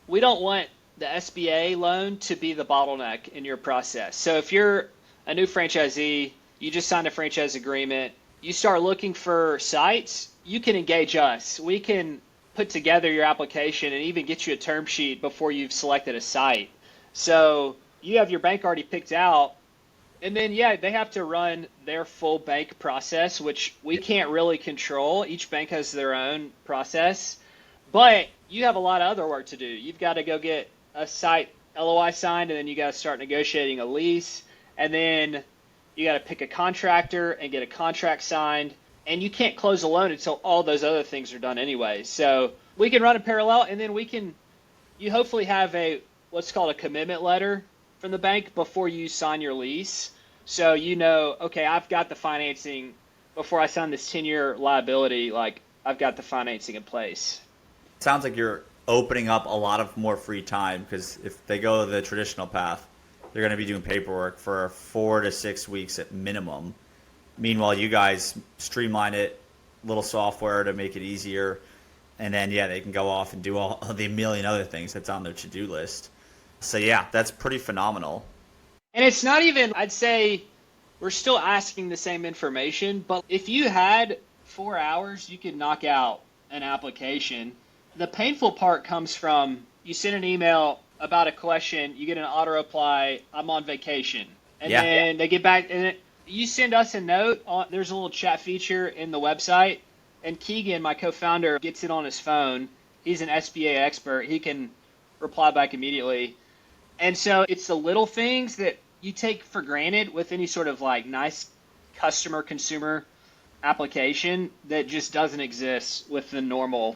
we don't want the SBA loan to be the bottleneck in your process. So if you're a new franchisee, you just signed a franchise agreement, you start looking for sites, you can engage us. We can put together your application and even get you a term sheet before you've selected a site. So you have your bank already picked out, and then, yeah, they have to run their full bank process, which we can't really control. Each bank has their own process, but you have a lot of other work to do. You've got to go get a site LOI signed, and then you got to start negotiating a lease, and then you got to pick a contractor and get a contract signed, and you can't close a loan until all those other things are done anyway. So we can run in parallel, and then you hopefully have what's called a commitment letter from the bank before you sign your lease. So okay, I've got the financing before I sign this 10-year liability, like I've got the financing in place. Sounds like you're opening up a lot of more free time, because if they go the traditional path, they're going to be doing paperwork for 4 to 6 weeks at minimum. Meanwhile, you guys streamline it, little software to make it easier, and then, yeah, they can go off and do all the million other things that's on their to-do list. So, yeah, that's pretty phenomenal. And it's not even, I'd say, we're still asking the same information, but if you had 4 hours, you could knock out an application. The painful part comes from you send an email about a question, you get an auto reply, I'm on vacation. And then they get back, and you send us a note. There's a little chat feature in the website, and Keegan, my co-founder, gets it on his phone. He's an SBA expert. He can reply back immediately. And so it's the little things that you take for granted with any sort of like nice consumer application that just doesn't exist with the normal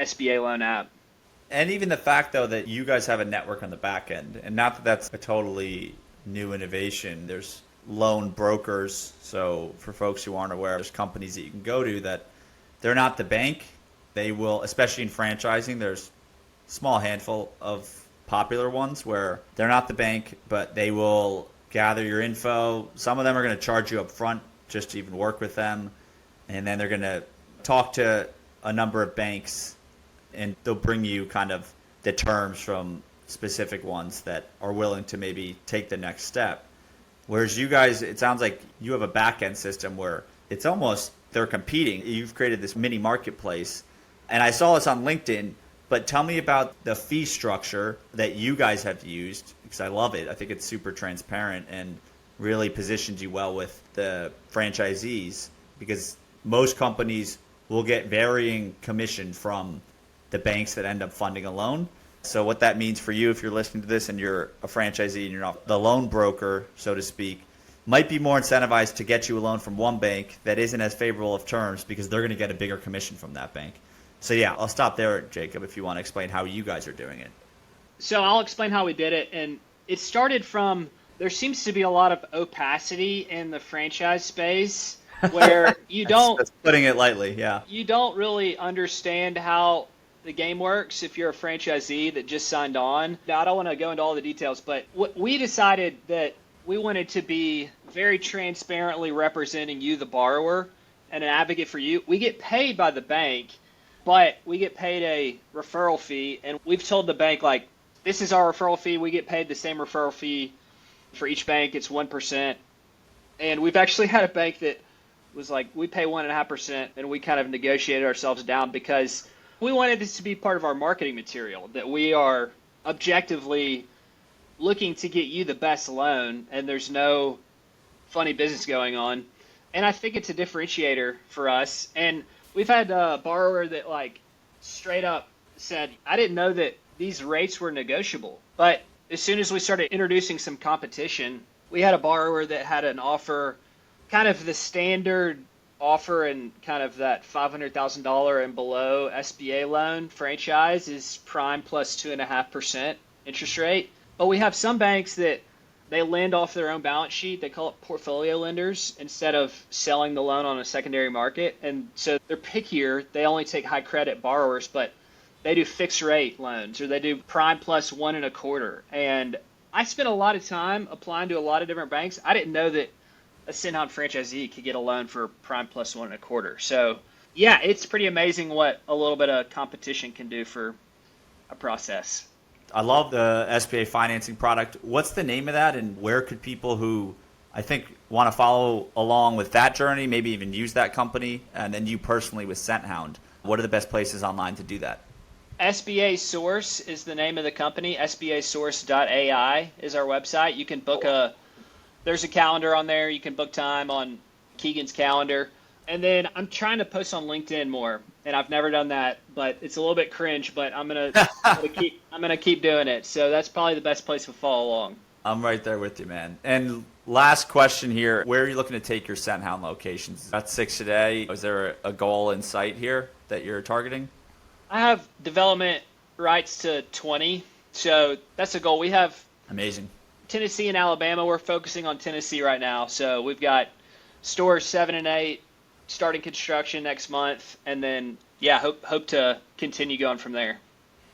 SBA loan app. And even the fact, though, that you guys have a network on the back end, and not that that's a totally new innovation. There's loan brokers. So for folks who aren't aware, there's companies that you can go to that they're not the bank. They will, especially in franchising, there's a small handful of popular ones where they're not the bank, but they will gather your info. Some of them are going to charge you up front just to even work with them. And then they're going to talk to a number of banks, and they'll bring you kind of the terms from specific ones that are willing to maybe take the next step. Whereas you guys, it sounds like you have a back-end system where it's almost they're competing. You've created this mini marketplace. And I saw this on LinkedIn, but tell me about the fee structure that you guys have used, because I love it. I think it's super transparent and really positions you well with the franchisees, because most companies will get varying commission from the banks that end up funding a loan. So what that means for you, if you're listening to this and you're a franchisee and you're not the loan broker, so to speak, might be more incentivized to get you a loan from one bank that isn't as favorable of terms, because they're going to get a bigger commission from that bank. So yeah, I'll stop there, Jacob, if you want to explain how you guys are doing it. So I'll explain how we did it. And it started from, there seems to be a lot of opacity in the franchise space where you don't... That's putting it lightly, yeah. You don't really understand how the game works if you're a franchisee that just signed on. Now, I don't want to go into all the details, but we decided that we wanted to be very transparently representing you, the borrower, and an advocate for you. We get paid by the bank, but we get paid a referral fee, and we've told the bank, like, this is our referral fee. We get paid the same referral fee for each bank. It's 1%. And we've actually had a bank that was like, we pay 1.5%, and we kind of negotiated ourselves down because we wanted this to be part of our marketing material, that we are objectively looking to get you the best loan, and there's no funny business going on. And I think it's a differentiator for us. And we've had a borrower that like straight up said, I didn't know that these rates were negotiable. But as soon as we started introducing some competition, we had a borrower that had an offer, kind of the standard offer, and kind of that $500,000 and below SBA loan franchise is prime plus 2.5% interest rate. But we have some banks that they lend off their own balance sheet. They call it portfolio lenders instead of selling the loan on a secondary market. And so they're pickier. They only take high credit borrowers, but they do fixed rate loans, or they do prime plus 1.25%. And I spent a lot of time applying to a lot of different banks. I didn't know that a Scenthound franchisee could get a loan for prime plus 1.25%. So yeah, it's pretty amazing what a little bit of competition can do for a process. I love the SBA financing product. What's the name of that, and where could people who I think want to follow along with that journey, maybe even use that company, and then you personally with Scenthound, what are the best places online to do that? SBA Source is the name of the company. SBAsource.ai is our website. You can book there's a calendar on there. You can book time on Keegan's calendar. And then I'm trying to post on LinkedIn more, and I've never done that, but it's a little bit cringe, but I'm gonna keep doing it. So that's probably the best place to follow along. I'm right there with you, man. And last question here, where are you looking to take your Scenthound locations? That's 6 today. Is there a goal in sight here that you're targeting? I have development rights to 20, so that's a goal. We have Amazing. Tennessee and Alabama. We're focusing on Tennessee right now, so we've got stores 7 and 8 starting construction next month, and then hope to continue going from there.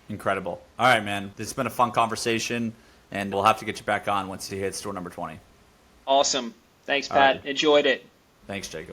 Incredible. All right, man. This has been a fun conversation, and we'll have to get you back on once you hit store number 20. Awesome. Thanks, Pat. Right. Enjoyed it. Thanks, Jacob.